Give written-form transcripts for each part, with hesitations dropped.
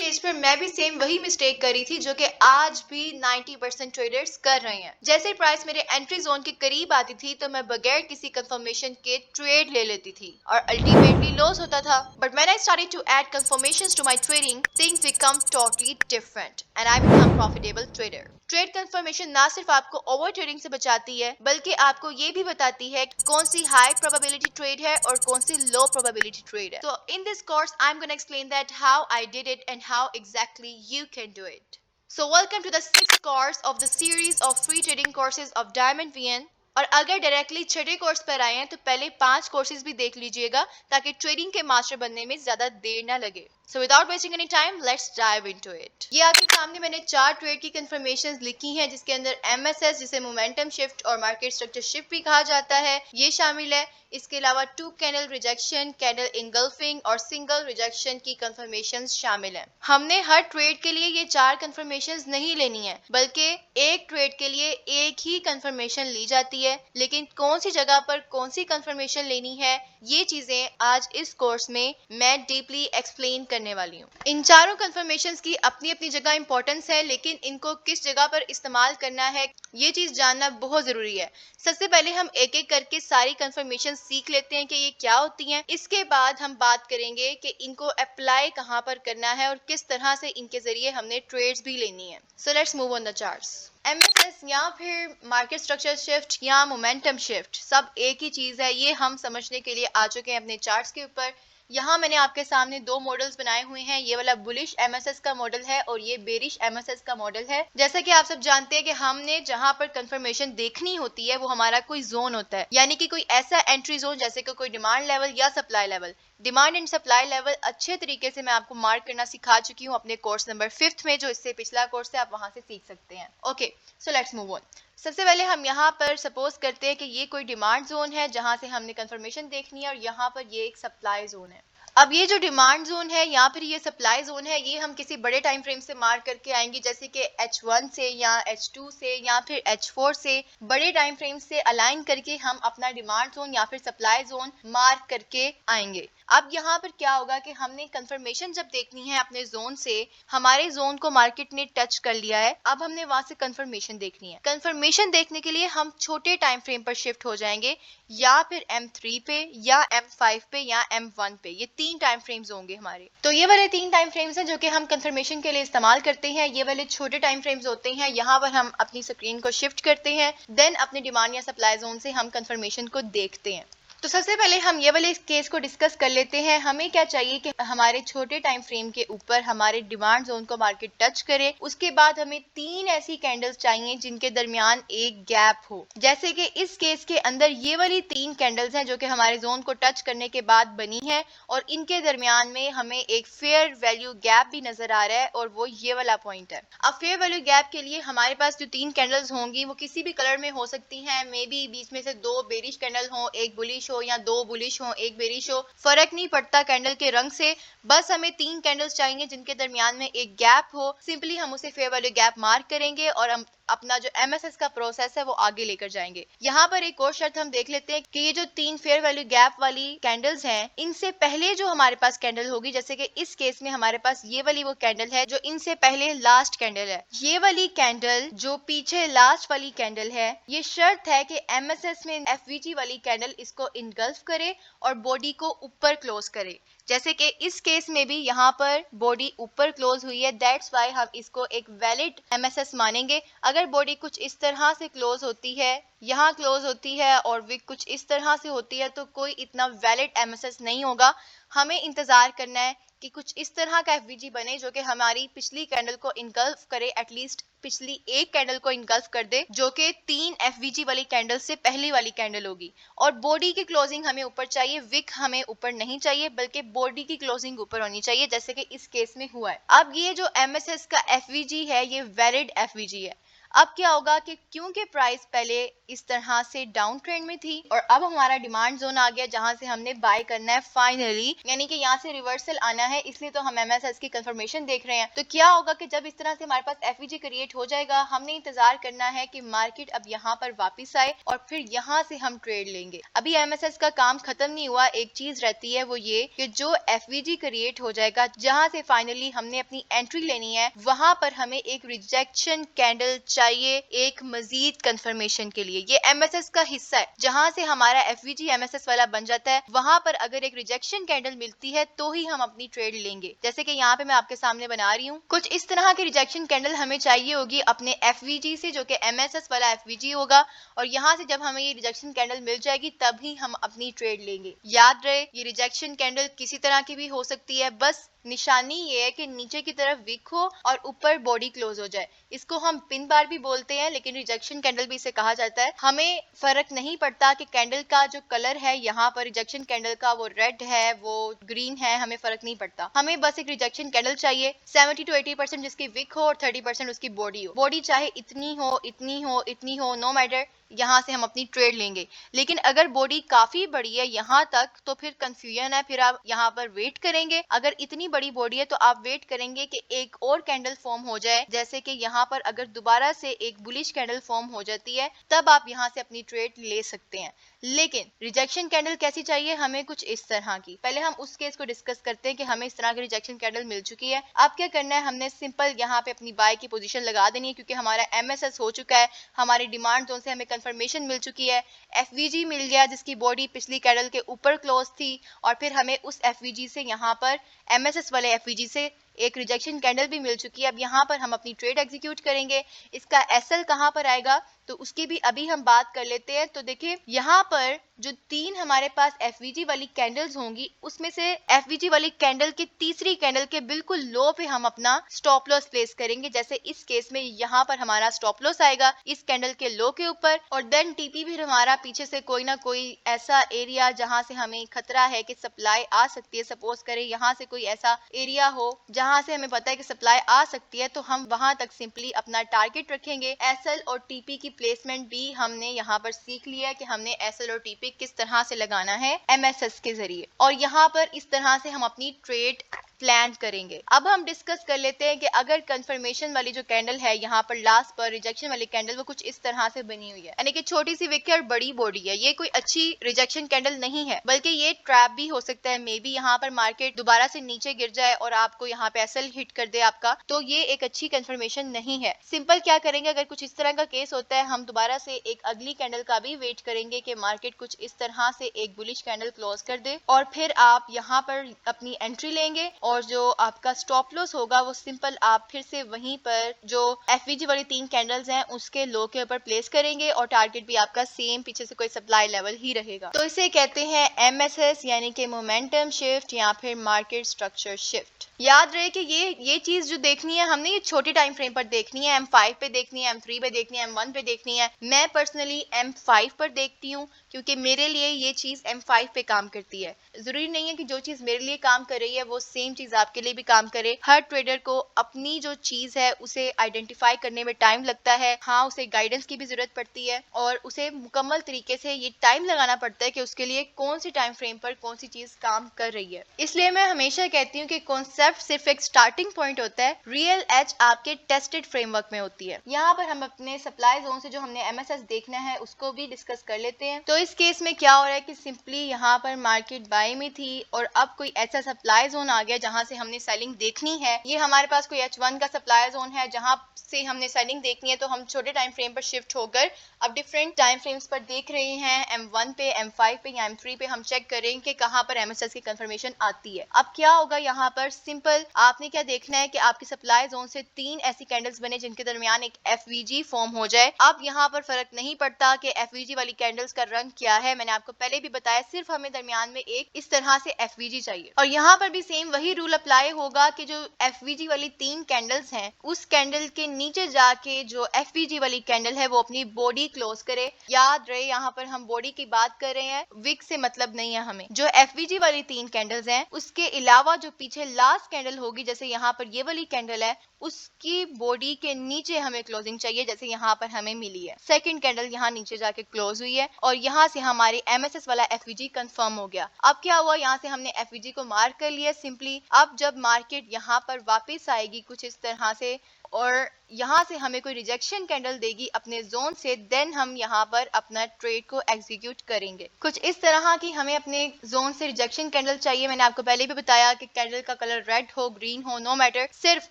Case पर मैं भी सेम वही मिस्टेक करी थी जो कि आज भी 90% ट्रेडर्स कर रहे हैं। जैसे प्राइस मेरे एंट्री जोन के करीब आती थी तो मैं बगैर किसी कंफर्मेशन के ट्रेड ले लेती थी और अल्टीमेटली लॉस होता था। But when I started to add confirmations to my trading, things become totally different and I become profitable trader. Trade confirmation ना सिर्फ आपको ओवर ट्रेडिंग से बचाती है बल्कि आपको ये भी बताती है कौन सी हाई प्रोबेबिलिटी ट्रेड है और कौन सी लो प्रोबेबिलिटी ट्रेड है। तो in this course I am gonna explain that how I did it and how exactly you can do it. So welcome to the 6th course of the series of free trading courses of Diamond VN. और अगर directly छठे course पर आए हैं तो पहले 5 courses भी देख लीजिएगा ताकि ट्रेडिंग के मास्टर बनने में ज्यादा देर ना लगे। So without wasting any time, let's dive into it. ये आपके सामने मैंने 4 ट्रेड की कंफर्मेशंस लिखी हैं जिसके अंदर MSS जिसे मोमेंटम शिफ्ट और मार्केट स्ट्रक्चर शिफ्ट भी कहा जाता है ये शामिल है। इसके अलावा 2 कैंडल रिजेक्शन, कैंडल इंगल्फिंग और सिंगल रिजेक्शन की कंफर्मेशंस शामिल हैं। हमने हर ट्रेड के लिए ये 4 कंफर्मेशंस नहीं लेनी है बल्कि एक ट्रेड के लिए एक ही कंफर्मेशन ली जाती है, लेकिन कौन सी जगह पर कौन सी कंफर्मेशन लेनी है ये चीजें आज इस कोर्स में मैं डीपली एक्सप्लेन करने वाली हूँ। इन चारों कंफर्मेशंस की अपनी अपनी जगह इंपॉर्टेंस है, लेकिन इनको किस जगह पर इस्तेमाल करना है ये चीज जानना बहुत जरूरी है। सबसे पहले हम एक एक करके सारी कंफर्मेशन सीख लेते हैं कि ये क्या होती हैं। इसके बाद हम बात करेंगे कि इनको अप्लाई कहाँ पर करना है और किस तरह से इनके जरिए हमने ट्रेड्स भी लेनी है। So let's move on the charts. MSS या फिर मार्केट स्ट्रक्चर शिफ्ट या मोमेंटम शिफ्ट सब एक ही चीज है, ये हम समझने के लिए आ चुके हैं अपने चार्ट्स के ऊपर। यहाँ मैंने आपके सामने 2 मॉडल्स बनाए हुए हैं, ये वाला बुलिश MSS का मॉडल है और ये बेरिश MSS का मॉडल है। जैसा कि आप सब जानते हैं कि हमने जहाँ पर कंफर्मेशन देखनी होती है वो हमारा कोई जोन होता है, यानी कि कोई ऐसा एंट्री जोन जैसे कि कोई डिमांड लेवल या supply level. Demand and supply level अच्छे तरीके से मैं आपको मार्क करना सिखा चुकी हूँ अपने कोर्स नंबर 5th में, जो इससे पिछला कोर्स है, आप वहां से सीख सकते हैं। Okay, so let's move on. सबसे पहले हम यहाँ पर सपोज करते हैं कि ये कोई डिमांड जोन है जहां से हमने कंफर्मेशन देखनी है और यहाँ पर ये एक सप्लाई जोन है। अब ये जो डिमांड जोन है या फिर ये सप्लाई जोन है ये हम किसी बड़े टाइम फ्रेम से मार्क करके आएंगे, जैसे कि H1 से या H2 से या फिर H4 से बड़े टाइम फ्रेम से अलाइन करके हम अपना डिमांड जोन या फिर सप्लाई जोन मार्क करके आएंगे। अब यहाँ पर क्या होगा कि हमने कंफर्मेशन जब देखनी है अपने जोन से, हमारे जोन को मार्केट ने टच कर लिया है, अब हमने वहां से कंफर्मेशन देखनी है। कंफर्मेशन देखने के लिए हम छोटे टाइम फ्रेम पर शिफ्ट हो जाएंगे, या फिर M3 पे या M5 पे या M1 पे। ये 3 टाइम फ्रेम्स होंगे हमारे। तो ये वाले 3 टाइम फ्रेम्स हैं जो कि हम कंफर्मेशन के लिए इस्तेमाल करते हैं। ये वाले छोटे टाइम फ्रेम्स होते हैं, यहाँ पर हम अपनी स्क्रीन को शिफ्ट करते हैं, देन अपने डिमांड या सप्लाई जोन से हम कंफर्मेशन को देखते हैं। तो सबसे पहले हम ये वाले केस को डिस्कस कर लेते हैं। हमें क्या चाहिए कि हमारे छोटे टाइम फ्रेम के ऊपर हमारे डिमांड जोन को मार्केट टच करे। उसके बाद हमें 3 ऐसी कैंडल्स चाहिए जिनके दरमियान एक गैप हो। जैसे कि इस केस के अंदर ये वाली 3 कैंडल्स हैं जो कि हमारे जोन को टच करने के बाद बनी है और इनके दरमियान में हमें एक फेयर वैल्यू गैप भी नजर आ रहा है और वो ये वाला पॉइंट है। अब फेयर वैल्यू गैप के लिए हमारे पास जो 3 कैंडल्स होंगी वो किसी भी कलर में हो सकती हैं। मे बी बीच में से 2 बेरिश कैंडल हो, एक बुलिश हो, या 2 बुलिश हो, एक बेरिश हो, फर्क नहीं पड़ता कैंडल के रंग से। बस हमें 3 कैंडल्स चाहिए जिनके दरमियान में एक गैप हो। सिंपली हम उसे फेयर वैल्यू गैप मार्क करेंगे और हम अपना जो MSS का प्रोसेस है वो आगे लेकर जाएंगे। यहाँ पर एक और शर्त हम देख लेते हैं कि ये जो 3 फेयर वैल्यू गैप वाली कैंडल्स हैं, इनसे पहले जो हमारे पास कैंडल होगी, जैसे कि इस केस में हमारे पास ये वाली वो कैंडल है जो इनसे पहले लास्ट कैंडल है, ये वाली कैंडल जो पीछे लास्ट वाली कैंडल है, ये शर्त है कि MSS में FVG वाली कैंडल इसको इनगल्फ करे और बॉडी को ऊपर क्लोज करे। जैसे कि इस केस में भी यहाँ पर बॉडी ऊपर क्लोज हुई है, दैट्स वाई हम इसको एक वैलिड MSS मानेंगे। अगर बॉडी कुछ इस तरह से क्लोज होती है, यहाँ क्लोज होती है और विक कुछ इस तरह से होती है, तो कोई इतना वैलिड MSS नहीं होगा। हमें इंतजार करना है कि कुछ इस तरह का FVG बने जो कि हमारी पिछली कैंडल को इनगल्फ करे, एटलीस्ट पिछली एक कैंडल को इनगल्फ कर दे, जो कि 3 FVG वाली कैंडल से पहली वाली कैंडल होगी। और बॉडी की क्लोजिंग हमें ऊपर चाहिए, विक हमें ऊपर नहीं चाहिए, बल्कि बॉडी की क्लोजिंग ऊपर होनी चाहिए, जैसे कि इस केस में हुआ है। अब ये जो MSS का FVG है ये वैलिड FVG है। अब क्या होगा कि क्योंकि प्राइस पहले इस तरह से डाउन ट्रेंड में थी और अब हमारा डिमांड जोन आ गया जहां से हमने बाय करना है फाइनली, यानी कि यहाँ से रिवर्सल आना है, इसलिए तो हम एमएसएस की कंफर्मेशन देख रहे हैं। तो क्या होगा कि जब इस तरह से हमारे पास एफवीजी क्रिएट हो जाएगा, हमने इंतजार करना है कि मार्केट अब यहाँ पर वापस आए और फिर यहाँ से हम ट्रेड लेंगे। अभी एमएसएस का काम खत्म नहीं हुआ, एक चीज रहती है वो ये कि जो एफवीजी क्रिएट हो जाएगा जहां से फाइनली हमने अपनी एंट्री लेनी है, वहां पर हमें एक रिजेक्शन कैंडल चाहिए एक मजीद कंफर्मेशन के लिए। ये एमएसएस का हिस्सा है, जहां से हमारा एफवीजी एमएसएस वाला बन जाता है, वहां पर अगर एक रिजेक्शन कैंडल मिलती है तो ही हम अपनी ट्रेड लेंगे। जैसे कि यहाँ पे मैं आपके सामने बना रही हूँ, कुछ इस तरह की रिजेक्शन कैंडल हमें चाहिए होगी अपने एफवीजी से, जो कि एमएसएस वाला एफवीजी होगा, और यहाँ से जब हमें ये रिजेक्शन कैंडल मिल जाएगी तभी हम अपनी ट्रेड लेंगे। याद रहे, ये रिजेक्शन कैंडल किसी तरह की भी हो सकती है, बस निशानी ये है कि नीचे की तरफ विक हो और ऊपर बॉडी क्लोज हो जाए। इसको हम पिन बार भी बोलते हैं, लेकिन रिजेक्शन कैंडल भी इसे कहा जाता है। हमें फर्क नहीं पड़ता कि कैंडल का जो कलर है यहाँ पर रिजेक्शन कैंडल का, वो रेड है, वो ग्रीन है, हमें फर्क नहीं पड़ता। हमें बस एक रिजेक्शन कैंडल चाहिए 70 to 80% जिसकी विक हो और 30% उसकी बॉडी हो। बॉडी चाहे इतनी हो, इतनी हो, इतनी हो, नो मैटर, यहाँ से हम अपनी ट्रेड लेंगे। लेकिन अगर बॉडी काफी बड़ी है यहाँ तक, तो फिर कंफ्यूजन है, फिर आप यहाँ पर वेट करेंगे। अगर इतनी बड़ी बॉडी है तो आप वेट करेंगे कि एक और कैंडल फॉर्म हो जाए, जैसे कि यहाँ पर अगर दोबारा से एक बुलिश कैंडल फॉर्म हो जाती है, तब आप यहाँ से अपनी ट्रेड ले सकते हैं। लेकिन रिजेक्शन कैंडल कैसी चाहिए हमें? कुछ इस तरह की। पहले हम उस केस को डिस्कस करते हैं कि हमें इस तरह की रिजेक्शन कैंडल मिल चुकी है। अब क्या करना है, हमने सिंपल यहाँ पे अपनी बाय की पोजीशन लगा देनी है, क्योंकि हमारा एमएसएस हो चुका है, हमारे डिमांड जोन से हमें कंफर्मेशन मिल चुकी है, एफवीजी मिल गया जिसकी बॉडी पिछली कैंडल के ऊपर क्लोज थी, और फिर हमें उस एफवीजी से यहाँ पर एमएसएस वाले एफवीजी से एक रिजेक्शन कैंडल भी मिल चुकी है। अब यहाँ पर हम अपनी ट्रेड एग्जीक्यूट करेंगे। इसका एसएल कहाँ पर आएगा तो उसकी भी अभी हम बात कर लेते हैं। तो देखिए यहाँ पर जो तीन हमारे पास एफवीजी वाली कैंडल्स होंगी, उसमें से एफवीजी वाली कैंडल की तीसरी कैंडल के बिल्कुल लो पे हम अपना स्टॉप लॉस प्लेस करेंगे। जैसे इस केस में यहाँ पर हमारा स्टॉप लॉस आएगा इस कैंडल के लो के ऊपर, और देन टीपी भी हमारा पीछे से कोई ना कोई ऐसा एरिया जहां से हमें खतरा है कि सप्लाई आ सकती है। सपोज करें यहाँ से कोई ऐसा एरिया हो जहां से हमें पता है कि सप्लाई आ सकती है, तो हम वहां तक सिंपली अपना टारगेट रखेंगे। एसएल और टीपी की प्लेसमेंट भी हमने यहाँ पर सीख लिया है कि हमने एसएल और टीपी किस तरह से लगाना है एमएसएस के जरिए, और यहाँ पर इस तरह से हम अपनी ट्रेड प्लान करेंगे। अब हम डिस्कस कर लेते हैं कि अगर कंफर्मेशन वाली जो कैंडल है यहाँ पर लास्ट पर रिजेक्शन वाली कैंडल, वो कुछ इस तरह से बनी हुई है, यानी कि छोटी सी विक और बड़ी बॉडी है। ये कोई अच्छी रिजेक्शन कैंडल नहीं है, बल्कि ये ट्रैप भी हो सकता है। मे बी यहाँ पर मार्केट दोबारा से नीचे गिर जाए और आपको यहाँ पे एसएल हिट कर दे आपका, तो ये एक अच्छी कंफर्मेशन नहीं है। सिंपल क्या करेंगे, अगर कुछ इस तरह का केस होता है, हम दोबारा से एक अगली कैंडल का भी वेट करेंगे कि मार्केट कुछ इस तरह से एक बुलिश कैंडल क्लोज कर दे, और फिर आप यहाँ पर अपनी एंट्री लेंगे, और जो आपका स्टॉप लॉस होगा वो सिंपल आप फिर से वहीं पर जो एफवीजी वाली तीन कैंडल्स हैं उसके लो के ऊपर प्लेस करेंगे, और टारगेट भी आपका सेम पीछे से कोई सप्लाई लेवल ही रहेगा। तो इसे कहते हैं एमएसएस, यानी कि मोमेंटम शिफ्ट या फिर मार्केट स्ट्रक्चर शिफ्ट। याद रहे कि ये चीज जो देखनी है हमने, ये छोटे टाइम फ्रेम पर देखनी है, M5 पे देखनी है, M3 पे देखनी है, M1 पे देखनी है। मैं पर्सनली M5 पर देखती हूँ, क्योंकि मेरे लिए ये चीज M5 पे काम करती है। जरूरी नहीं है कि जो चीज मेरे लिए काम कर रही है वो सेम चीज आपके लिए भी काम करे। हर ट्रेडर को अपनी जो चीज है उसे आइडेंटिफाई करने में टाइम लगता है। हाँ, उसे गाइडेंस की भी जरूरत पड़ती है, और उसे मुकम्मल तरीके से ये टाइम लगाना पड़ता है कि उसके लिए कौन सी टाइम फ्रेम पर कौन सी चीज काम कर रही है। इसलिए मैं हमेशा कहती हूँ कि कॉन्सेप्ट सिर्फ एक स्टार्टिंग पॉइंट होता है, रियल एज आपके टेस्टेड फ्रेमवर्क में होती है। यहाँ पर हम अपने सप्लाई जोन से जो हमने एमएसएस देखना है उसको भी डिस्कस कर लेते हैं। तो इस केस में क्या हो रहा है कि सिंपली यहाँ पर मार्केट बाय में थी और अब कोई ऐसा सप्लाई जोन आ गया जहां से हमने सेलिंग देखनी है। ये हमारे पास कोई H1 का सप्लाई जोन है जहां से हमने सेलिंग देखनी है, तो हम छोटे टाइम फ्रेम पर शिफ्ट होकर अब डिफरेंट टाइम फ्रेम्स पर देख रहे हैं। M1 पे, M5 पे या M3 पे हम चेक करेंगे कि कहां पर एमएसएस की कंफर्मेशन आती है। अब क्या होगा, यहाँ पर सिंपल आपने क्या देखना है कि आपकी सप्लाई जोन से तीन ऐसी कैंडल्स बने जिनके दरमियान एक एफवीजी फॉर्म हो जाए। अब यहाँ पर फर्क नहीं पड़ता कि एफवीजी वाली कैंडल्स का रंग क्या है, मैंने आपको पहले भी बताया, सिर्फ हमें दरमियान में एक इस तरह से एफवीजी चाहिए। और यहाँ पर भी सेम वही रूल अप्लाई होगा कि जो एफवीजी वाली 3 कैंडल्स हैं उस कैंडल के नीचे जाके जो एफवीजी वाली कैंडल है वो अपनी बॉडी क्लोज करे। याद रहे यहाँ पर हम बॉडी की बात कर रहे हैं, विक से मतलब नहीं है हमें। जो एफवीजी वाली 3 कैंडल्स हैं उसके अलावा जो पीछे लास्ट कैंडल होगी, जैसे यहाँ पर ये वाली कैंडल है, उसकी बॉडी के नीचे हमें क्लोजिंग चाहिए जैसे यहाँ पर हमें मिली है। सेकंड कैंडल यहाँ नीचे जाके क्लोज हुई है और यहाँ से हमारी एमएसएस वाला एफवीजी कंफर्म हो गया। अब क्या हुआ, यहाँ से हमने एफवीजी को मार्क कर लिया सिंपली। अब जब मार्केट यहाँ पर वापस आएगी कुछ इस तरह से और यहाँ से हमें कोई रिजेक्शन कैंडल देगी अपने जोन से, देन हम यहाँ पर अपना ट्रेड को एग्जीक्यूट करेंगे। कुछ इस तरह की हमें अपने जोन से रिजेक्शन कैंडल चाहिए। मैंने आपको पहले भी बताया कि कैंडल का कलर रेड हो, ग्रीन हो, नो मैटर, सिर्फ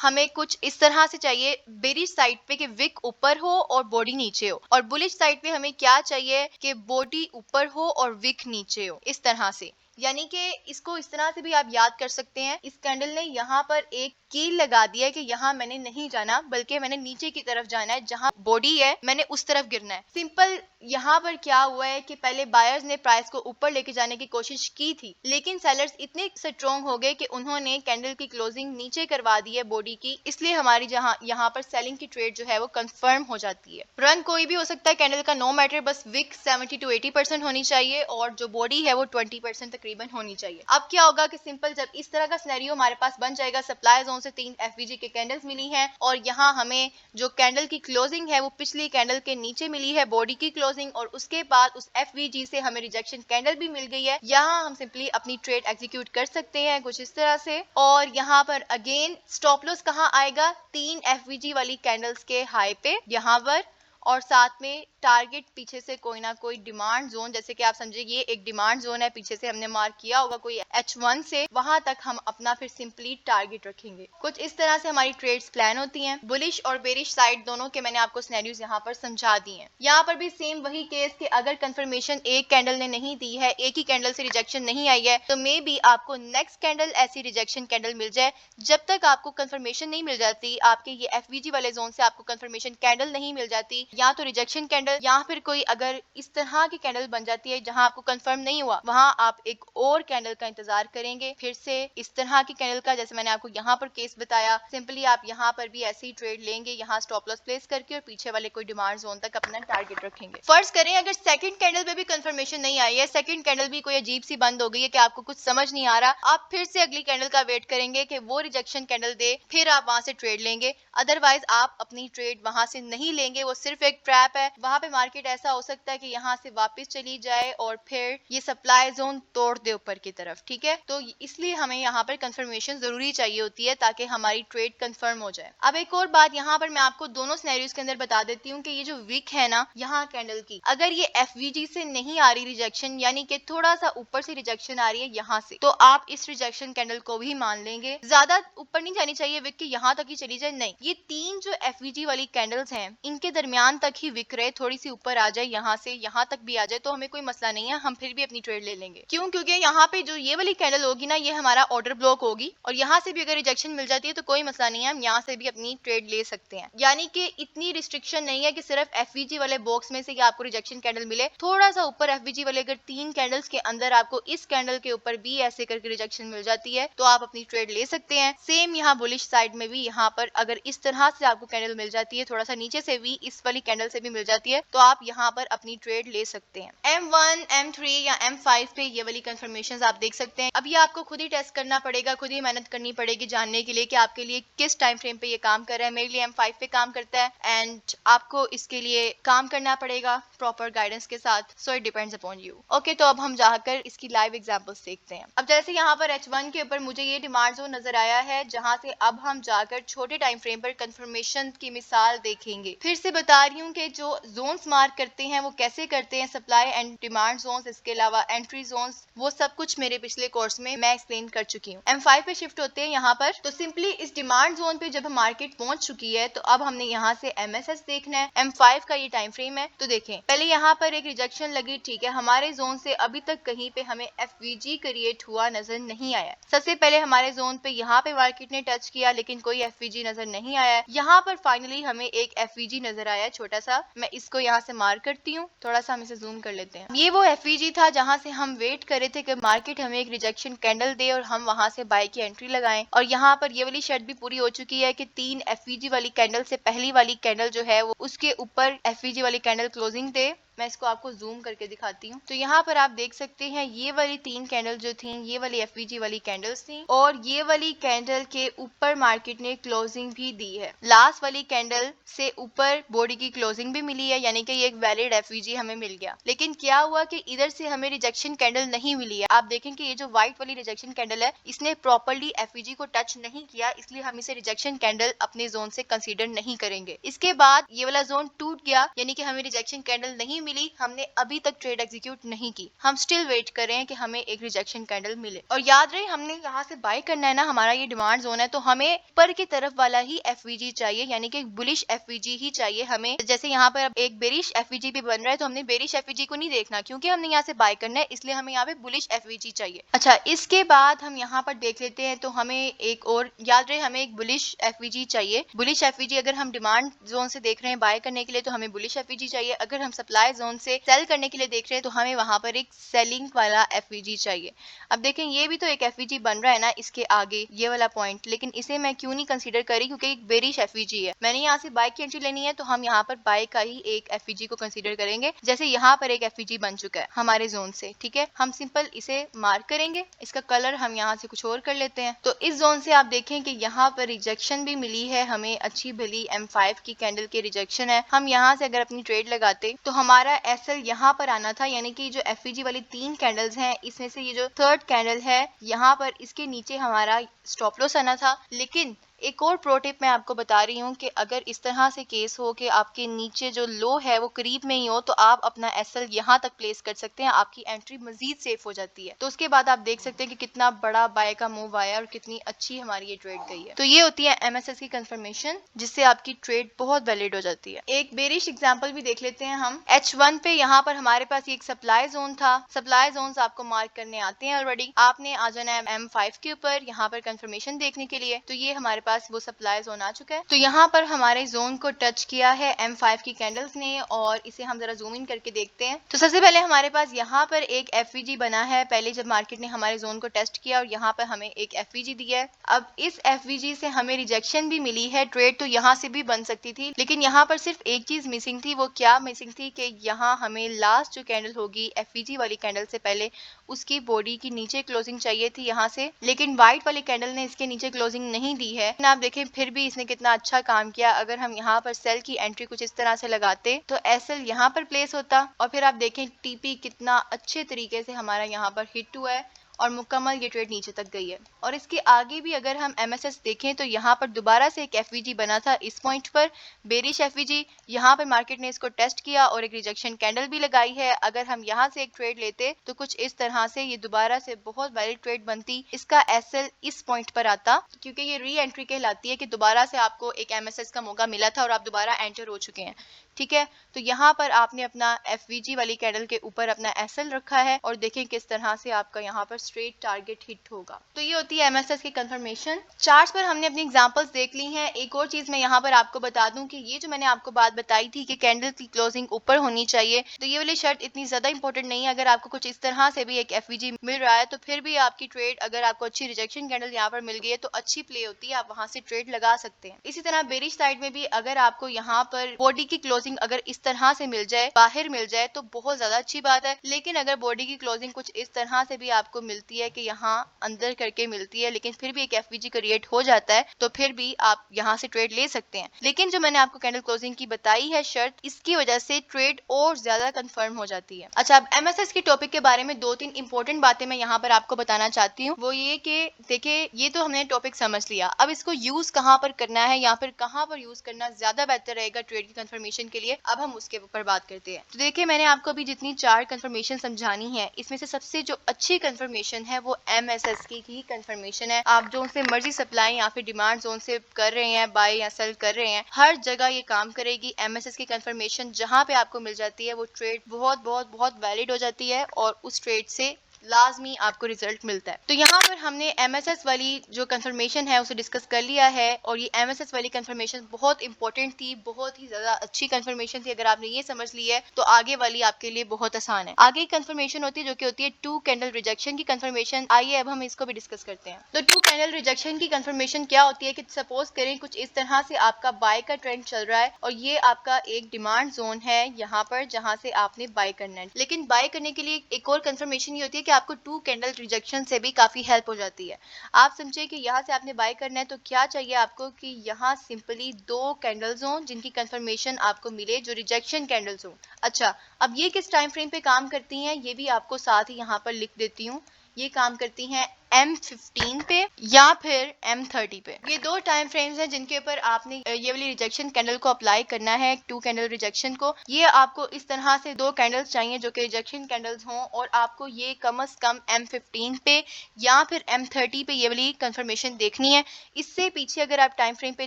हमें कुछ इस तरह से चाहिए बेरिश साइड पे कि विक ऊपर हो और बॉडी नीचे हो, और बुलिश साइड पे हमें क्या चाहिए कि बॉडी ऊपर हो और विक नीचे हो, इस तरह से। यानी कि इसको इस तरह से भी आप याद कर सकते हैं, इस कैंडल ने यहाँ पर एक कील लगा दिया है कि यहाँ मैंने नहीं जाना बल्कि मैंने नीचे की तरफ जाना है, जहाँ बॉडी है मैंने उस तरफ गिरना है। सिंपल यहाँ पर क्या हुआ है कि पहले बायर्स ने प्राइस को ऊपर लेके जाने की कोशिश की थी, लेकिन सेलर्स इतने स्ट्रॉन्ग हो गए कि उन्होंने कैंडल की क्लोजिंग नीचे करवा दी है बॉडी की, इसलिए हमारी जहाँ यहाँ पर सेलिंग की ट्रेड जो है वो कंफर्म हो जाती है। रंग कोई भी हो सकता है कैंडल का, नो मैटर, बस विक 70 to 80% होनी चाहिए और जो बॉडी है वो 20% तकरीबन होनी चाहिए। अब क्या होगा कि सिंपल जब इस तरह का सिनेरियो हमारे पास बन जाएगा, सप्लाई जोन से 3 एफवीजी के कैंडल्स मिली हैं और यहाँ हमें जो कैंडल की क्लोजिंग है वो पिछली कैंडल के नीचे मिली है, बॉडी की क्लोजिंग, और उसके बाद उस एफवीजी से हमें रिजेक्शन कैंडल भी मिल गई है। यहाँ हम सिंपली अपनी ट्रेड एग्जीक्यूट कर सकते हैं कुछ इस तरह से। और यहाँ पर अगेन स्टॉप लॉस कहाँ आएगा, 3 एफवीजी वाली कैंडल्स के हाई पे यहाँ पर, और साथ में टारगेट पीछे से कोई ना कोई डिमांड जोन, जैसे कि आप समझे ये एक डिमांड जोन है, पीछे से हमने मार्क किया होगा कोई H1 से, वहां तक हम अपना फिर सिंपली टारगेट रखेंगे। कुछ इस तरह से हमारी ट्रेड्स प्लान होती हैं। बुलिश और बेरिश साइड दोनों के मैंने आपको सिनेरियोज यहाँ पर समझा दिए हैं। यहाँ पर भी सेम वही केस कि अगर कंफर्मेशन एक कैंडल ने नहीं दी है, एक ही कैंडल से रिजेक्शन नहीं आई है, तो मे बी आपको नेक्स्ट कैंडल ऐसी रिजेक्शन कैंडल मिल जाए। जब तक आपको कंफर्मेशन नहीं मिल जाती, आपके ये एफवीजी वाले जोन से आपको कंफर्मेशन कैंडल नहीं मिल जाती, या तो रिजेक्शन कैंडल या फिर कोई अगर इस तरह की कैंडल बन जाती है जहां आपको कंफर्म नहीं हुआ, वहां आप एक और कैंडल का इंतजार करेंगे, फिर से इस तरह की कैंडल का, जैसे मैंने आपको यहाँ पर केस बताया। सिंपली आप यहाँ पर भी ऐसे ही ट्रेड लेंगे, यहाँ स्टॉप लॉस प्लेस करके और पीछे वाले कोई डिमांड जोन तक अपना टारगेट रखेंगे। फर्ज करें अगर सेकंड कैंडल पे भी कंफर्मेशन नहीं आई है, सेकंड कैंडल भी कोई अजीब सी बंद हो गई है कि आपको कुछ समझ नहीं आ रहा, आप फिर से अगली कैंडल का वेट करेंगे कि वो रिजेक्शन कैंडल दे, फिर आप वहां से ट्रेड लेंगे। अदरवाइज आप अपनी ट्रेड वहां से नहीं लेंगे, वो सिर्फ एक ट्रैप है। वहां पे मार्केट ऐसा हो सकता है कि यहाँ से वापस चली जाए और फिर ये सप्लाई जोन तोड़ दे ऊपर की तरफ, ठीक है। तो इसलिए हमें यहाँ पर कंफर्मेशन जरूरी चाहिए होती है ताकि हमारी ट्रेड कंफर्म हो जाए। अब एक और बात यहाँ पर मैं आपको दोनों सिनेरियोज के अंदर बता देती हूँ कि ये जो विक है ना यहाँ कैंडल की, अगर ये एफवीजी से नहीं आ रही रिजेक्शन, यानी कि थोड़ा सा ऊपर से रिजेक्शन आ रही है यहाँ से, तो आप इस रिजेक्शन कैंडल को भी मान लेंगे। ज्यादा ऊपर नहीं जानी चाहिए विक के, यहाँ तक ही चली जाए, नहीं, ये 3 जो एफवीजी वाली कैंडल्स हैं इनके दरमियान तक ही विक रहे, थोड़ी सी ऊपर आ जाए यहाँ से यहाँ तक भी आ जाए तो हमें कोई मसला नहीं है, हम फिर भी अपनी ट्रेड ले लेंगे। क्यों? क्योंकि यहाँ पे जो ये वाली कैंडल होगी ना, ये हमारा ऑर्डर ब्लॉक होगी और यहाँ से भी अगर रिजेक्शन मिल जाती है तो कोई मसला नहीं है, हम यहाँ से भी अपनी ट्रेड ले सकते हैं। यानी कि इतनी रिस्ट्रिक्शन नहीं है कि सिर्फ एफवीजी वाले बॉक्स में से आपको रिजेक्शन कैंडल मिले, थोड़ा सा ऊपर एफवीजी वाले अगर 3 कैंडल्स के अंदर आपको इस कैंडल के ऊपर भी ऐसे करके रिजेक्शन मिल जाती है तो आप अपनी ट्रेड ले सकते हैं। सेम यहाँ बुलिश साइड में भी यहाँ पर अगर इस तरह से आपको कैंडल मिल जाती है, थोड़ा सा नीचे से भी इस वाली कैंडल से भी मिल जाती है, तो आप यहाँ पर अपनी ट्रेड ले सकते हैं। M1, M3 या M5 पे ये वाली कंफर्मेशंस आप देख सकते हैं। अब ये आपको खुद ही टेस्ट करना पड़ेगा, खुद ही मेहनत करनी पड़ेगी जानने के लिए कि आपके लिए किस टाइम फ्रेम पे ये काम कर रहा है। मेरे लिए M5 पे काम करता है एंड आपको इसके लिए काम करना पड़ेगा प्रॉपर गाइडेंस के साथ। So it depends upon you. Okay, तो अब हम जाकर इसकी लाइव एग्जांपल्स देखते हैं। अब जैसे यहाँ पर H1 के ऊपर मुझे ये डिमांड जोन नजर आया है, जहां से अब हम जाकर छोटे टाइम फ्रेम पर कंफर्मेशन की मिसाल देखेंगे। फिर से बता रही हूँ कि जो जोन्स मार्क करते हैं वो कैसे करते हैं, सप्लाई एंड डिमांड जोन्स, इसके अलावा एंट्री जोन्स, वो सब कुछ मेरे पिछले कोर्स में मैं एक्सप्लेन कर चुकी हूँ। M5 पे शिफ्ट होते हैं यहाँ पर, तो सिंपली इस डिमांड जोन पे जब मार्केट पहुंच चुकी है तो अब हमने यहाँ से MSS देखना है। M5 का ये टाइम फ्रेम है, तो देखें पहले यहाँ पर एक रिजेक्शन लगी, ठीक है, हमारे जोन से अभी तक कहीं पे हमें FVG क्रिएट हुआ नजर नहीं आया। सबसे पहले हमारे जोन पे यहाँ पे मार्केट ने टच किया लेकिन कोई FVG नजर नहीं आया। यहाँ पर फाइनली हमें एक FVG नजर आया छोटा सा, मैं इसको इसको यहाँ से मार्क करती हूँ, थोड़ा सा हम इसे जूम कर लेते हैं। ये वो एफवीजी था जहाँ से हम वेट कर रहे थे कि मार्केट हमें एक रिजेक्शन कैंडल दे और हम वहां से बाय की एंट्री लगाएं। और यहाँ पर ये वाली शर्त भी पूरी हो चुकी है कि 3 एफवीजी वाली कैंडल से पहली वाली कैंडल जो है वो उसके ऊपर एफवीजी वाली कैंडल क्लोजिंग दे। मैं इसको आपको जूम करके दिखाती हूँ। तो यहाँ पर आप देख सकते हैं ये वाली 3 कैंडल जो थी ये वाली एफवीजी वाली कैंडल्स थी और ये वाली कैंडल के ऊपर मार्केट ने क्लोजिंग भी दी है। लास्ट वाली कैंडल से ऊपर बॉडी की क्लोजिंग भी मिली है, यानी कि ये एक वैलिड एफवीजी हमें मिल गया। लेकिन क्या हुआ कि इधर से हमें रिजेक्शन कैंडल नहीं मिली है। आप देखें कि ये जो व्हाइट वाली रिजेक्शन कैंडल है इसने प्रॉपर्ली एफवीजी को टच नहीं किया, इसलिए हम इसे रिजेक्शन कैंडल अपने जोन से कंसीडर नहीं करेंगे। इसके बाद ये वाला जोन टूट गया, यानी कि हमें रिजेक्शन कैंडल नहीं मिली, हमने अभी तक ट्रेड एग्जीक्यूट नहीं की, हम स्टिल वेट कर रहे हैं कि हमें एक रिजेक्शन कैंडल मिले। और याद रहे हमने यहाँ से बाय करना है ना, हमारा ये डिमांड जोन है, तो हमें ऊपर की तरफ वाला ही एफवीजी चाहिए, यानी कि बुलिश एफवीजी ही चाहिए हमें। जैसे यहाँ पर एक बेरिश एफवीजी भी बन रहा है तो हमने बेरिश एफवीजी को नहीं देखना, क्योंकि हमने यहाँ से बाय करना है, इसलिए हमें यहाँ पे बुलिश एफवीजी चाहिए। अच्छा, इसके बाद हम यहाँ पर देख लेते हैं, तो हमें एक और याद रहे हमें एक बुलिश एफवीजी चाहिए। बुलिश एफवीजी अगर हम डिमांड जोन से देख रहे हैं बाय करने के लिए तो हमें बुलिश एफवीजी चाहिए, अगर हम सप्लाई जोन से सेल करने के लिए देख रहे हैं तो हमें वहां पर एक सेलिंग वाला एफवीजी चाहिए। अब देखें ये भी तो एक एफवीजी बन रहा है ना इसके आगे ये वाला पॉइंट, लेकिन इसे मैं क्यों नहीं कंसीडर करी, क्योंकि एक बेरिश एफवीजी है। मैंने यहाँ से बाय की एंट्री लेनी है तो हम यहाँ पर बाय का ही एक एफवीजी को कंसीडर करेंगे। जैसे यहाँ पर एक एफवीजी बन चुका है हमारे जोन से, ठीक है, हम सिंपल इसे मार्क करेंगे, इसका कलर हम यहाँ से कुछ और कर लेते हैं। तो इस जोन से आप देखें कि यहाँ पर रिजेक्शन भी मिली है हमें, अच्छी भली M5 की कैंडल की रिजेक्शन है। हम यहाँ से अगर अपनी ट्रेड लगाते तो हमारा एसएल यहाँ पर आना था, यानी कि जो एफवीजी वाली 3 कैंडल्स हैं इसमें से ये जो थर्ड कैंडल है यहाँ पर इसके नीचे हमारा स्टॉप लॉस आना था। लेकिन एक और प्रो टिप मैं आपको बता रही हूँ कि अगर इस तरह से केस हो कि आपके नीचे जो लो है वो करीब में ही हो तो आप अपना एसएल यहाँ तक प्लेस कर सकते हैं, आपकी एंट्री मजीद सेफ हो जाती है। तो उसके बाद आप देख सकते हैं कि कितना बड़ा बाय का मूव आया और कितनी अच्छी हमारी ये ट्रेड गई है। तो ये होती है एमएसएस की कंफर्मेशन, जिससे आपकी ट्रेड बहुत वैलिड हो जाती है। एक बेरिश एग्जाम्पल भी देख लेते हैं हम। H1 पे यहाँ पर हमारे पास एक सप्लाई जोन था। सप्लाई जोन आपको मार्क करने आते हैं ऑलरेडी, आपने आ जाना है M5 के ऊपर यहाँ पर कंफर्मेशन देखने के लिए। तो ये हमारे पास वो सप्लाई जोन आ चुका है। तो यहाँ पर हमारे जोन को टच किया है M5 की कैंडल्स ने और इसे हम जरा जूम इन करके देखते हैं। तो सबसे पहले हमारे पास यहाँ पर एक एफवीजी बना है, पहले जब मार्केट ने हमारे जोन को टेस्ट किया और यहाँ पर हमें एक एफवीजी दिया है। अब इस एफवीजी से हमें रिजेक्शन भी मिली है, ट्रेड तो यहाँ से भी बन सकती थी, लेकिन यहाँ पर सिर्फ एक चीज मिसिंग थी। वो क्या मिसिंग थी कि यहाँ हमें लास्ट जो कैंडल होगी एफवीजी वाली कैंडल से पहले उसकी बॉडी की नीचे क्लोजिंग चाहिए थी यहाँ से, लेकिन व्हाइट वाली कैंडल ने इसके नीचे क्लोजिंग नहीं दी है। आप देखें फिर भी इसने कितना अच्छा काम किया। अगर हम यहाँ पर सेल की एंट्री कुछ इस तरह से लगाते तो एसएल यहाँ पर प्लेस होता और फिर आप देखें टीपी कितना अच्छे तरीके से हमारा यहाँ पर हिट हुआ है और मुकम्मल ये ट्रेड नीचे तक गई है। और इसके आगे भी अगर हम एमएसएस देखें तो यहाँ पर दोबारा से एक एफवीजी बना था इस पॉइंट पर, बेरिश एफवीजी। यहाँ पर मार्केट ने इसको टेस्ट किया और एक रिजेक्शन कैंडल भी लगाई है। अगर हम यहाँ से एक ट्रेड लेते तो कुछ इस तरह से ये दोबारा से बहुत वैलिड ट्रेड बनती, इसका एसएल इस पॉइंट पर आता, क्योंकि ये री एंट्री कहलाती है कि दोबारा से आपको एक एमएसएस का मौका मिला था और आप दोबारा एंटर हो चुके हैं, ठीक है। तो यहाँ पर आपने अपना एफवीजी वाली कैंडल के ऊपर अपना एसएल रखा है और देखें किस तरह से आपका यहाँ पर स्ट्रेट टारगेट हिट होगा। तो ये होती है एमएसएस की कंफर्मेशन। चार्ट्स पर हमने अपनी एग्जांपल्स देख ली हैं। एक और चीज मैं यहाँ पर आपको बता दूं कि ये जो मैंने आपको बात बताई थी कि कैंडल की क्लोजिंग ऊपर होनी चाहिए, तो ये वाली शर्त इतनी ज्यादा इंपॉर्टेंट नहीं है। अगर आपको कुछ इस तरह से भी एक एफवीजी मिल रहा है तो फिर भी आपकी ट्रेड, अगर आपको अच्छी रिजेक्शन कैंडल यहाँ पर मिल गई है तो अच्छी प्ले होती है, आप वहां से ट्रेड लगा सकते हैं। इसी तरह बेरिश साइड में भी अगर आपको यहाँ पर बॉडी की क्लोजिंग अगर इस तरह से मिल जाए, बाहर मिल जाए, तो बहुत ज्यादा अच्छी बात है। लेकिन अगर बॉडी की क्लोजिंग कुछ इस तरह से भी आपको मिलती है कि यहाँ अंदर करके मिलती है लेकिन फिर भी एक एफवीजी क्रिएट हो जाता है, तो फिर भी आप यहाँ से ट्रेड ले सकते हैं। लेकिन जो मैंने आपको कैंडल क्लोजिंग की बताई है शर्त, इसकी वजह से ट्रेड और ज्यादा कंफर्म हो जाती है। अच्छा, अब एमएसएस के टॉपिक के बारे में 2-3 इंपॉर्टेंट बातें मैं यहाँ पर आपको बताना चाहती हूँ। वो ये कि देखिए, ये तो हमने टॉपिक समझ लिया, अब इसको यूज कहाँ पर करना है या फिर कहाँ पर यूज करना ज्यादा बेहतर रहेगा ट्रेड की कंफर्मेशन के लिए, अब हम उसके ऊपर बात करते हैं। तो देखिए, मैंने आपको अभी जितनी 4 कंफर्मेशन समझानी है, इसमें से सबसे जो अच्छी कंफर्मेशन है वो एमएसएस की ही कंफर्मेशन है। आप जो से मर्जी सप्लाई या फिर डिमांड जोन से कर रहे हैं, बाय या सेल कर रहे हैं, हर जगह ये काम करेगी। एमएसएस की कंफर्मेशन जहां पे आपको मिल जाती है वो ट्रेड बहुत बहुत बहुत वैलिड हो जाती है और उस ट्रेड से लाजमी आपको रिजल्ट मिलता है। तो यहाँ पर हमने MSS वाली जो कंफर्मेशन है उसे डिस्कस कर लिया है और ये MSS वाली कंफर्मेशन बहुत इंपॉर्टेंट थी, बहुत ही ज्यादा अच्छी कंफर्मेशन थी। अगर आपने ये समझ ली है तो आगे वाली आपके लिए बहुत आसान है। आगे कंफर्मेशन होती है जो कि होती है टू कैंडल रिजेक्शन की कंफर्मेशन। आइए अब हम इसको भी डिस्कस करते हैं। तो टू कैंडल रिजेक्शन की कंफर्मेशन क्या होती है कि सपोज करें कुछ इस तरह से आपका बाय का ट्रेंड चल रहा है और ये आपका एक डिमांड जोन है यहाँ पर जहां से आपने बाय करना है। लेकिन बाय करने के लिए एक और कंफर्मेशन ये होती है कि आपको टू कैंडल रिजेक्शन से भी काफी हेल्प हो जाती है। आप समझे कि यहाँ से आपने बाय करना है तो क्या चाहिए आपको कि यहाँ सिंपली दो कैंडल्स हों जिनकी कंफर्मेशन आपको मिले जो रिजेक्शन कैंडल्स हों। अच्छा, अब ये किस टाइम फ्रेम पे काम करती हैं ये भी आपको साथ ही यहाँ पर लिख देती हूँ। ये काम करती हैं M15 पे या फिर M30 पे। ये दो टाइम फ्रेम्स हैं जिनके ऊपर आपने ये वाली रिजेक्शन कैंडल को अप्लाई करना है, टू कैंडल रिजेक्शन को। ये आपको इस तरह से दो कैंडल्स चाहिए जो कि रिजेक्शन कैंडल्स हों और आपको ये कम से कम M15 पे या फिर M30 पे ये वाली कंफर्मेशन देखनी है। इससे पीछे अगर आप टाइम फ्रेम पे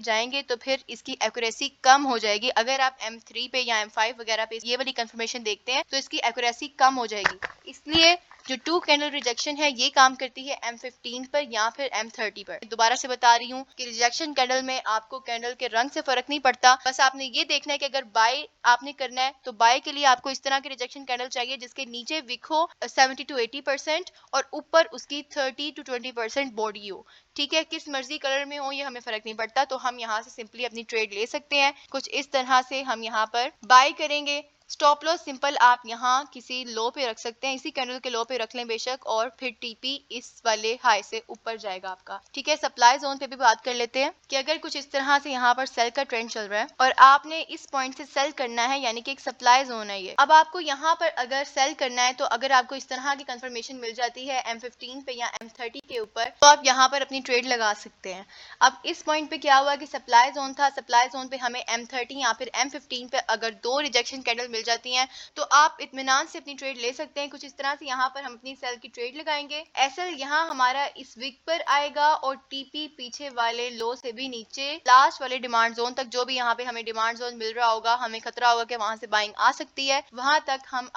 जाएंगे तो फिर इसकी एक्यूरेसी कम हो जाएगी। अगर आप M3 पे या M5 वगैरह पे ये वाली कंफर्मेशन देखते हैं तो इसकी एक्यूरेसी कम हो जाएगी। इसलिए जो टू कैंडल रिजेक्शन है ये काम करती है M15 पर या फिर M30 पर। दोबारा से बता रही हूँ कि रिजेक्शन कैंडल में आपको कैंडल के रंग से फर्क नहीं पड़ता, बस आपने ये देखना है कि अगर बाय आपने करना है तो बाय के लिए आपको इस तरह की रिजेक्शन कैंडल चाहिए जिसके नीचे विक हो 70 to 80% और ऊपर उसकी 30 to 20% बॉडी हो। ठीक है, किस मर्जी कलर में हो ये हमें फर्क नहीं पड़ता। तो हम यहाँ से सिंपली अपनी ट्रेड ले सकते हैं। कुछ इस तरह से हम यहाँ पर बाय करेंगे। स्टॉप लॉस सिंपल आप यहाँ किसी लो पे रख सकते हैं, इसी कैंडल के लो पे रख लें बेशक, और फिर टीपी इस वाले हाई से ऊपर जाएगा आपका। ठीक है, सप्लाई जोन पे भी बात कर लेते हैं कि अगर कुछ इस तरह से यहाँ पर सेल का ट्रेंड चल रहा है और आपने इस पॉइंट से सेल करना है, यानी कि एक सप्लाई जोन है ये। अब आपको यहाँ पर अगर सेल करना है तो अगर आपको इस तरह की कंफर्मेशन मिल जाती है M15 पे या M30 के ऊपर तो आप यहाँ पर अपनी ट्रेड लगा सकते हैं। अब इस पॉइंट पे क्या हुआ कि सप्लाई जोन था, सप्लाई जोन पे हमें M30 या फिर M15 पे अगर दो रिजेक्शन कैंडल मिल जाती हैं तो आप इत्मीनान से अपनी ट्रेड ले सकते हैं। कुछ इस तरह से यहाँ पर हम अपनी सेल की ट्रेड लगाएंगे। एसएल यहाँ हमारा इस वीक पर आएगा और टीपी पीछे वाले लो से भी नीचे लास्ट वाले डिमांड जोन तक, जो भी यहाँ पे हमें डिमांड जोन मिल रहा होगा, हमें खतरा होगा कि वहां से बाइंग आ सकती है, वहां तक हम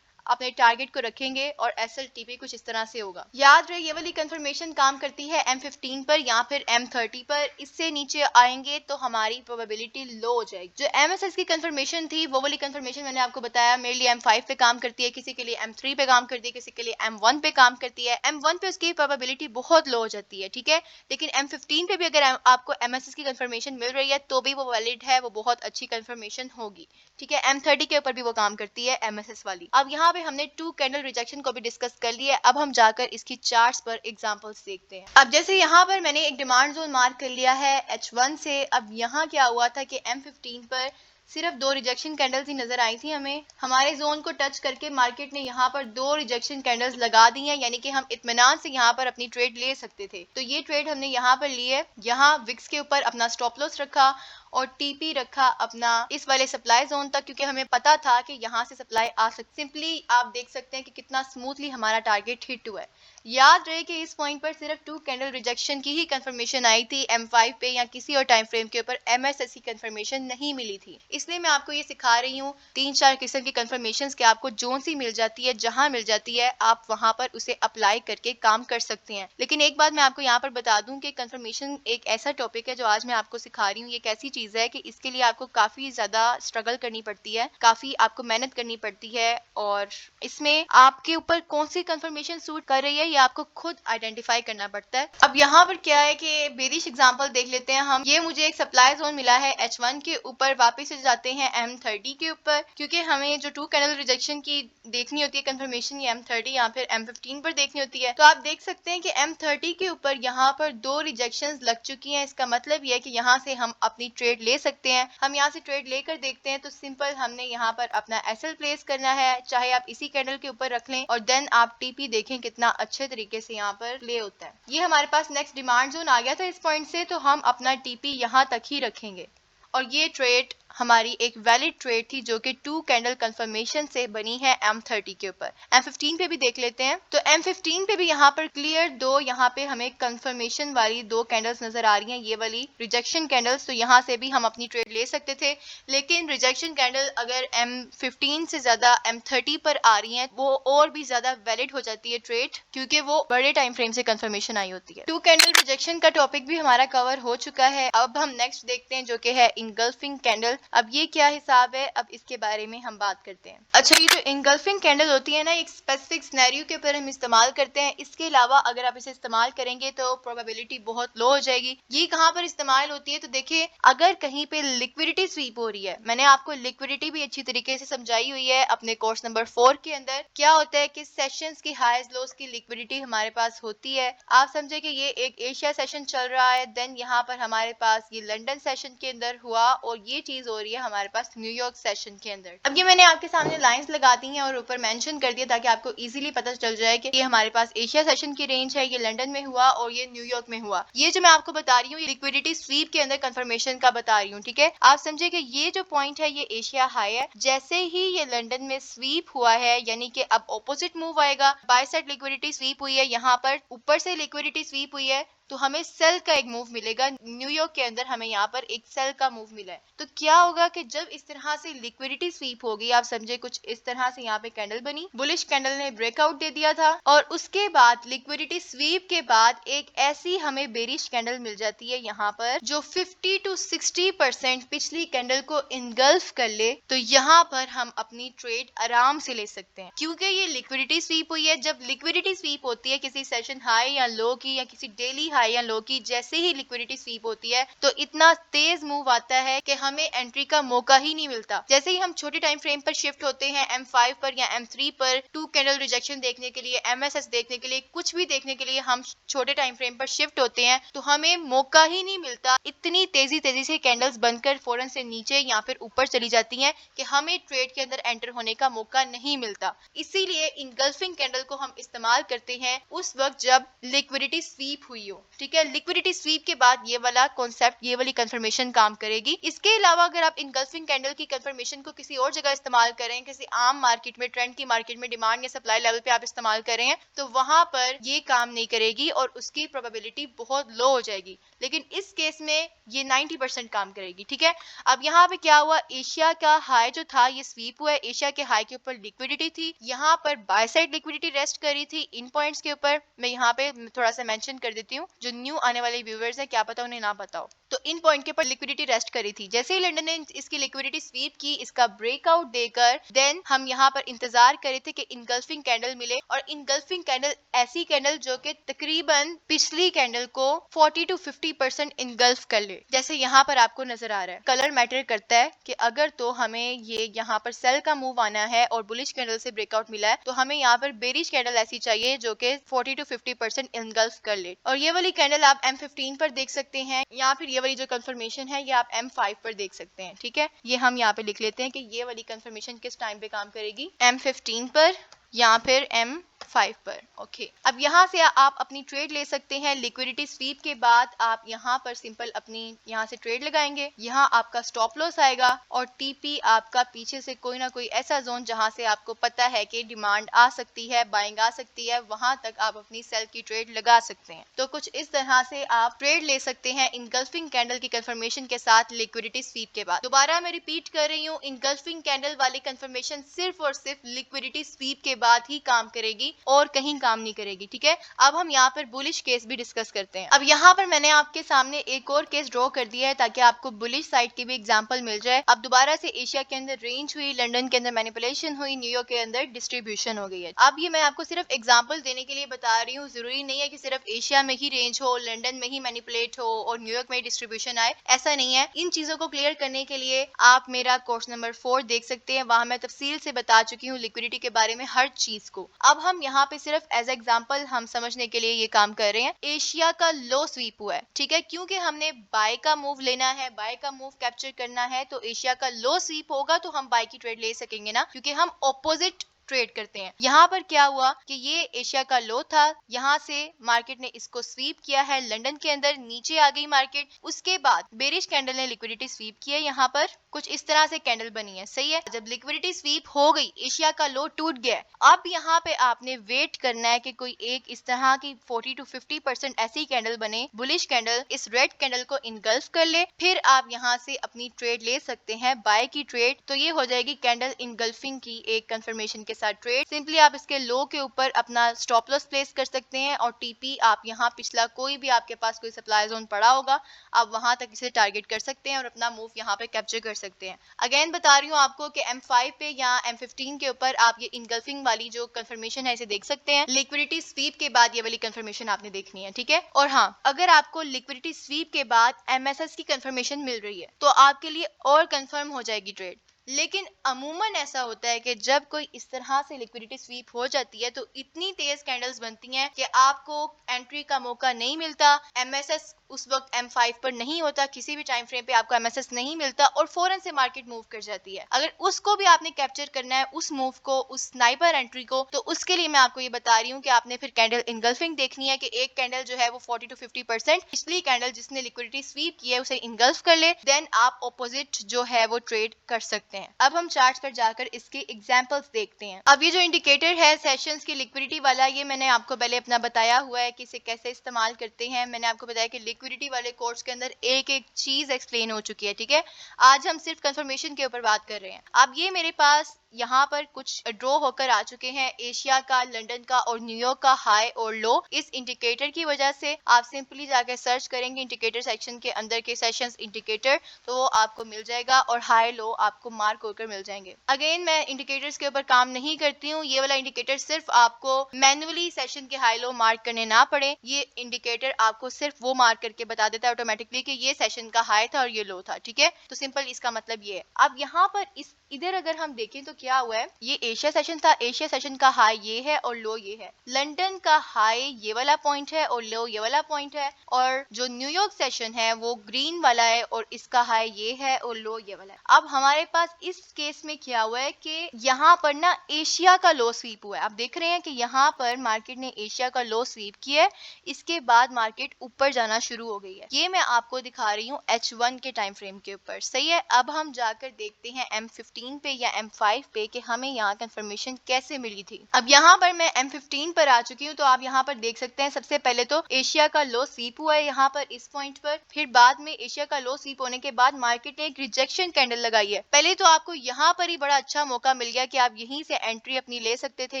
अपने टारगेट को रखेंगे और SLTP कुछ इस तरह से होगा। याद रहे ये वाली कंफर्मेशन काम करती है M15 पर या फिर M30 पर। इससे नीचे आएंगे तो हमारी प्रोबेबिलिटी लो हो जाएगी। जो MSS की कंफर्मेशन थी वो वाली कंफर्मेशन मैंने आपको बताया मेरे लिए M5 पे काम करती है, किसी के लिए M3 पे काम करती है, किसी के लिए M1 पे काम करती है। M1 पे उसकी प्रोबेबिलिटी बहुत लो हो जाती है, ठीक है, लेकिन M15 पे भी अगर आपको MSS की कंफर्मेशन मिल रही है तो भी वो वैलिड है, वो बहुत अच्छी कंफर्मेशन होगी। ठीक है, M30 के ऊपर भी वो काम करती है MSS वाली। अब यहाँ पे हमने टू कैंडल रिजेक्शन को भी डिस्कस कर लिया है। अब हम जाकर इसकी चार्ट्स पर एग्जांपल्स देखते हैं। अब जैसे यहाँ पर मैंने एक डिमांड जोन मार्क कर लिया है H1 से। अब यहाँ क्या हुआ था कि M15 पर सिर्फ दो रिजेक्शन कैंडल्स ही नजर आई थी हमें। हमारे जोन को टच करके मार्केट ने यहाँ पर दो रिजेक्शन कैंडल्स लगा दी हैं, यानी कि हम इत्मीनान से यहाँ पर अपनी ट्रेड ले सकते थे। तो ये ट्रेड हमने यहाँ पर ली है। यहाँ विक्स के ऊपर अपना स्टॉप लॉस रखा और टीपी रखा अपना इस वाले सप्लाई जोन तक, क्योंकि हमें पता था कि यहाँ से सप्लाई आ सकती। सिंपली आप देख सकते हैं कि कितना स्मूथली हमारा टारगेट हिट हुआ है। याद रहे कि इस पॉइंट पर सिर्फ टू कैंडल रिजेक्शन की ही कंफर्मेशन आई थी, M5 पे या किसी और टाइम फ्रेम के ऊपर MSS की कंफर्मेशन नहीं मिली थी। इसलिए मैं आपको ये सिखा रही हूँ तीन चार किस्म की कंफर्मेशंस के आपको जोन सी मिल जाती है, जहां मिल जाती है आप वहां पर उसे अप्लाई करके काम कर सकते हैं। लेकिन एक बात मैं आपको यहाँ पर बता दूं कि कंफर्मेशन एक ऐसा टॉपिक है जो आज मैं आपको सिखा रही हूँ, ये एक ऐसी चीज है कि इसके लिए आपको काफी ज्यादा स्ट्रगल करनी पड़ती है, काफी आपको मेहनत करनी पड़ती है और इसमें आपके ऊपर कौन सी कंफर्मेशन सूट कर रही है ये आपको खुद आइडेंटिफाई करना पड़ता है। अब यहाँ पर क्या है कि बेरिश एग्जांपल देख लेते हैं हम। ये मुझे एक सप्लाई जोन मिला है H1 के ऊपर, वापस से जाते हैं M30 के ऊपर, क्योंकि हमें जो टू कैंडल रिजेक्शन की देखनी होती है कंफर्मेशन, ये M30 या फिर M15 पर देखनी होती है। तो आप देख सकते हैं कि M30 के ऊपर यहाँ पर दो रिजेक्शंस लग चुकी हैं। इसका मतलब ये है कि यहाँ से हम अपनी ट्रेड ले सकते हैं। हम यहाँ से ट्रेड लेकर देखते हैं तो सिंपल हमने यहाँ पर अपना SL प्लेस करना है, चाहे आप इसी कैंडल के ऊपर रख लें, और देन आप TP देखें कितना अच्छे तरीके से यहाँ पर प्ले होता है। ये हमारे पास नेक्स्ट डिमांड जोन आ गया था इस पॉइंट से, तो हम अपना TP यहाँ तक ही रखेंगे और ये ट्रेड हमारी एक वैलिड ट्रेड थी जो कि 2 कैंडल कंफर्मेशन से बनी है M30 के ऊपर। M15 पे भी देख लेते हैं। तो M15 पे भी यहाँ पर क्लियर दो यहाँ पे हमें कंफर्मेशन वाली 2 कैंडल्स नजर आ रही हैं, ये वाली रिजेक्शन कैंडल्स। तो यहाँ से भी हम अपनी ट्रेड ले सकते थे, लेकिन रिजेक्शन कैंडल अगर M15 से ज्यादा M30 पर आ रही है वो और भी ज्यादा वैलिड हो जाती है ट्रेड, क्योंकि वो बड़े टाइम फ्रेम से कंफर्मेशन आई होती है। 2 कैंडल रिजेक्शन का टॉपिक भी हमारा कवर हो चुका है। अब हम नेक्स्ट देखते हैं जो कि है इंगल्फिंग कैंडल। अब ये क्या हिसाब है, अब इसके बारे में हम बात करते हैं। अच्छा, ये जो इंगल्फिंग कैंडल होती है ना, एक स्पेसिफिक सिनेरियो के ऊपर हम इस्तेमाल करते हैं। इसके अलावा अगर आप इसे इस्तेमाल करेंगे तो प्रोबेबिलिटी बहुत लो हो जाएगी। ये कहाँ पर इस्तेमाल होती है, तो देखिए अगर कहीं पे लिक्विडिटी स्वीप हो रही है, मैंने आपको लिक्विडिटी भी अच्छी तरीके से समझाई हुई है अपने कोर्स नंबर 4 के अंदर। क्या होता है कि सेशंस की हाईज लोस की लिक्विडिटी हमारे पास होती है। आप समझे कि ये एक एशिया सेशन चल रहा है, देन यहाँ पर हमारे पास ये लंदन सेशन के अंदर हुआ और ये चीज हो रही है हमारे पास न्यूयॉर्क सेशन के अंदर। अब ये मैंने आपके सामने लाइंस लगा दी हैं और ऊपर मेंशन कर दिया ताकि आपको इजीली पता चल जाए कि ये हमारे पास एशिया सेशन की रेंज है, ये लंदन में हुआ और ये न्यूयॉर्क में हुआ। ये जो मैं आपको बता रही हूँ लिक्विडिटी स्वीप के अंदर कंफर्मेशन का बता रही हूँ, ठीक है। आप समझे कि ये जो पॉइंट है ये एशिया हाई है, जैसे ही ये लंदन में स्वीप हुआ है यानी कि अब ऑपोजिट मूव आएगा। बाय साइड लिक्विडिटी स्वीप हुई है, यहाँ पर ऊपर से लिक्विडिटी स्वीप हुई है तो हमें सेल का एक मूव मिलेगा। न्यूयॉर्क के अंदर हमें यहाँ पर एक सेल का मूव मिला है। तो क्या होगा कि जब इस तरह से लिक्विडिटी स्वीप होगी, आप समझे कुछ इस तरह से यहाँ पे कैंडल बनी, बुलिश कैंडल ने ब्रेकआउट दे दिया था और उसके बाद लिक्विडिटी स्वीप के बाद एक ऐसी हमें बेरिश कैंडल मिल जाती है यहाँ पर जो 50 to 60% पिछली कैंडल को इनगल्फ कर ले। तो यहाँ पर हम अपनी ट्रेड आराम से ले सकते हैं, क्योंकि ये लिक्विडिटी स्वीप हुई है। जब लिक्विडिटी स्वीप होती है किसी सेशन हाई या लो की या किसी डेली हाई या लो की, जैसे ही लिक्विडिटी स्वीप होती है तो इतना तेज मूव आता है कि हमें एंट्री का मौका ही नहीं मिलता। जैसे ही हम छोटे टाइम फ्रेम पर शिफ्ट होते हैं M5 पर या M3 पर 2 कैंडल रिजेक्शन देखने के लिए, MSS देखने के लिए, कुछ भी देखने के लिए हम छोटे टाइम फ्रेम पर शिफ्ट होते हैं तो हमें मौका ही नहीं मिलता। इतनी तेजी से कैंडल्स बनकर फौरन से नीचे या फिर ऊपर चली जाती हैं कि हमें ट्रेड के अंदर एंटर होने का मौका नहीं मिलता। इसीलिए इंगल्फिंग कैंडल को हम इस्तेमाल करते हैं उस वक्त जब लिक्विडिटी स्वीप हुई हो, ठीक है। लिक्विडिटी स्वीप के बाद ये वाला कॉन्सेप्ट, ये वाली कंफर्मेशन काम करेगी। इसके अलावा अगर आप इंगल्फिंग कैंडल की कंफर्मेशन को किसी और जगह इस्तेमाल करें, किसी आम मार्केट में, ट्रेंड की मार्केट में, डिमांड या सप्लाई लेवल पे आप इस्तेमाल करें तो वहां पर ये काम नहीं करेगी और उसकी प्रोबेबिलिटी बहुत लो हो जाएगी। लेकिन इस केस में ये 90% काम करेगी, ठीक है। अब यहाँ पे क्या हुआ, एशिया का हाई जो था ये स्वीप हुआ है, एशिया के हाई के ऊपर लिक्विडिटी थी, यहाँ पर बाय साइड लिक्विडिटी रेस्ट करी थी इन पॉइंट्स के ऊपर। मैं यहाँ पे थोड़ा सा मेंशन कर देती हूँ, जो न्यू आने वाले व्यूअर्स है क्या पता उन्हें ना पता हो। तो इन पॉइंट के ऊपर लिक्विडिटी रेस्ट करी थी। जैसे ही लंदन ने इसकी लिक्विडिटी स्वीप की, इसका ब्रेकआउट देकर देन हम यहाँ पर इंतजार करे थे कि इनगल्फिंग कैंडल मिले, और इनगल्फिंग कैंडल ऐसी कैंडल जो कि तकरीबन पिछली कैंडल को 40 to 50% इनगल्फ कर ले, जैसे यहाँ पर आपको नजर आ रहा है। कलर मैटर करता है कि अगर तो हमें ये यहाँ पर सेल का मूव आना है और बुलिश कैंडल से ब्रेकआउट मिला है तो हमें यहाँ पर बेरिश कैंडल ऐसी चाहिए जो कि 40 to 50% इनगल्फ कर ले। और ये वाली कैंडल आप M15 पर देख सकते हैं, या फिर ये वाली जो कंफर्मेशन है ये आप M5 पर देख सकते हैं, ठीक है। ये हम यहाँ पे लिख लेते हैं कि ये वाली कंफर्मेशन किस टाइम पे काम करेगी, M15 पर या फिर M5 पर। ओके, अब यहाँ से आप अपनी ट्रेड ले सकते हैं। लिक्विडिटी स्वीप के बाद आप यहाँ पर सिंपल अपनी यहाँ से ट्रेड लगाएंगे, यहाँ आपका स्टॉप लॉस आएगा और टीपी आपका पीछे से कोई ना कोई ऐसा जोन जहाँ से आपको पता है कि डिमांड आ सकती है, बाइंग आ सकती है, वहां तक आप अपनी सेल की ट्रेड लगा सकते हैं। तो कुछ इस तरह से आप ट्रेड ले सकते हैं इनगल्फिंग कैंडल की कंफर्मेशन के साथ लिक्विडिटी स्वीप के बाद। दोबारा मैं रिपीट कर रही हूँ, इनगल्फिंग कैंडल वाली कंफर्मेशन सिर्फ और सिर्फ लिक्विडिटी स्वीप के बाद ही काम करेगी और कहीं काम नहीं करेगी, ठीक है। अब हम यहाँ पर बुलिश केस भी डिस्कस करते हैं। अब यहाँ पर मैंने आपके सामने एक और केस ड्रॉ कर दिया है ताकि आपको बुलिश साइड की भी एग्जांपल मिल जाए। अब दोबारा से एशिया के अंदर रेंज हुई, लंदन के अंदर मैनिपुलेशन हुई, न्यूयॉर्क के अंदर डिस्ट्रीब्यूशन हो गई है। अब ये मैं आपको सिर्फ एग्जांपल देने के लिए बता रही हूँ, जरूरी नहीं है कि सिर्फ एशिया में ही रेंज हो, लंदन में ही मैनिपुलेट हो और न्यूयॉर्क में डिस्ट्रीब्यूशन आए, ऐसा नहीं है। इन चीजों को क्लियर करने के लिए आप मेरा कोर्स नंबर 4 देख सकते हैं, वहां मैं तफसील से बता चुकी हूँ लिक्विडिटी के बारे में हर चीज को। अब हम यहाँ पे सिर्फ एज एग्जांपल हम समझने के लिए ये काम कर रहे हैं। एशिया का लो स्वीप हुआ है, ठीक है, क्योंकि हमने बाय का मूव लेना है, बाय का मूव कैप्चर करना है, तो एशिया का लो स्वीप होगा तो हम बाय की ट्रेड ले सकेंगे ना, क्योंकि हम ऑपोजिट ट्रेड करते हैं। यहाँ पर क्या हुआ कि ये एशिया का लो था, यहाँ से मार्केट ने इसको स्वीप किया है, लंदन के अंदर नीचे आ गई मार्केट। उसके बाद बेरिश कैंडल ने लिक्विडिटी स्वीप की है, यहाँ पर कुछ इस तरह से कैंडल बनी है, सही है। जब लिक्विडिटी स्वीप हो गई, एशिया का लो टूट गया, अब यहाँ पे आपने वेट करना है कि कोई एक इस तरह की 40 to 50% ऐसी कैंडल बने, बुलिश कैंडल, इस रेड कैंडल को इनगल्फ कर ले, फिर आप यहाँ से अपनी ट्रेड ले सकते हैं, बाय की ट्रेड। तो ये हो जाएगी कैंडल इनगल्फिंग की एक कंफर्मेशन के साथ ट्रेड। सिंपली आप इसके लो के ऊपर अपना स्टॉप लॉस प्लेस कर सकते हैं और टीपी आप यहाँ पिछला कोई भी आपके पास कोई सप्लाई जोन पड़ा होगा, आप वहां तक इसे टारगेट कर सकते हैं और अपना मूव यहाँ पे कैप्चर कर सकते हैं। अगेन बता रही हूँ आपको कि M5 पे या M15 के ऊपर आप ये इनगल्फिंग वाली जो कंफर्मेशन है इसे देख सकते हैं। लिक्विडिटी स्वीप के बाद ये वाली कंफर्मेशन आपने देखनी है, ठीक है। और हाँ, अगर आपको लिक्विडिटी स्वीप के बाद MSS की कंफर्मेशन मिल रही है तो आपके लिए और कंफर्म हो जाएगी ट्रेड। लेकिन अमूमन ऐसा होता है कि जब कोई इस तरह से लिक्विडिटी स्वीप हो जाती है तो इतनी तेज कैंडल्स बनती हैं कि आपको एंट्री का मौका नहीं मिलता। MSS उस वक्त M5 पर नहीं होता, किसी भी टाइम फ्रेम पे आपको MSS नहीं मिलता और फौरन से मार्केट मूव कर जाती है। अगर उसको भी आपने कैप्चर करना है, उस मूव को, उस स्नाइपर एंट्री को, तो उसके लिए मैं आपको ये बता रही हूँ कि आपने फिर कैंडल इनगल्फिंग देखनी है कि एक कैंडल जो है वो 40 to 50% पिछली कैंडल जिसने लिक्विडिटी स्वीप की है उसे इनगल्फ कर ले, देन आप ऑपोजिट जो है वो ट्रेड कर सकते हैं। अब हम चार्ट पर जाकर इसके एग्जांपल्स देखते हैं। अब ये जो इंडिकेटर है सेशंस की लिक्विडिटी वाला, ये मैंने आपको पहले अपना बताया हुआ है कि इसे कैसे इस्तेमाल करते हैं। मैंने आपको बताया कि लिक्विडिटी वाले कोर्स के अंदर एक एक चीज एक्सप्लेन हो चुकी है, ठीक है। आज हम सिर्फ कंफर्मेशन के ऊपर बात कर रहे हैं। अब ये मेरे पास यहाँ पर कुछ ड्रॉ होकर आ चुके हैं, एशिया का, लंदन का और न्यूयॉर्क का हाई और लो। इस इंडिकेटर की वजह से आप सिंपली जाकर सर्च करेंगे इंडिकेटर सेक्शन के अंदर के सेशंस इंडिकेटर, तो वो आपको मिल जाएगा और हाई लो आपको मार्क होकर मिल जाएंगे। अगेन मैं इंडिकेटर्स के ऊपर काम नहीं करती हूँ, ये वाला इंडिकेटर सिर्फ आपको मैन्युअली सेशन के हाई लो मार्क करने ना पड़े, ये इंडिकेटर आपको सिर्फ वो मार्क करके बता देता है ऑटोमेटिकली कि ये सेशन का हाई था और ये लो था, ठीक है। तो सिंपल इसका मतलब ये है। अब यहाँ पर इधर अगर हम देखें तो क्या हुआ है, ये एशिया सेशन था, एशिया सेशन का हाई ये है और लो ये है। लंदन का हाई ये वाला पॉइंट है और लो ये वाला पॉइंट है, और जो न्यूयॉर्क सेशन है वो ग्रीन वाला है और इसका हाई ये है और लो ये वाला है। अब हमारे पास इस केस में क्या हुआ है कि यहाँ पर ना एशिया का लो स्वीप हुआ है। आप देख रहे हैं कि यहाँ पर मार्केट ने एशिया का लो स्वीप किया है, इसके बाद मार्केट ऊपर जाना शुरू हो गई है। ये मैं आपको दिखा रही हूँ H1 के टाइम फ्रेम के ऊपर, सही है। अब हम जाकर देखते हैं M15 पे या M5 पे कि हमें यहाँ कंफर्मेशन कैसे मिली थी। अब यहाँ पर मैं M15 पर आ चुकी हूँ, तो आप यहाँ पर देख सकते हैं सबसे पहले तो एशिया का लो स्वीप हुआ है यहाँ पर इस पॉइंट पर, फिर बाद में एशिया का लो स्वीप होने के बाद मार्केट ने एक रिजेक्शन कैंडल लगाई है। पहले तो आपको यहाँ पर ही बड़ा अच्छा मौका मिल गया कि आप यहीं से एंट्री अपनी ले सकते थे,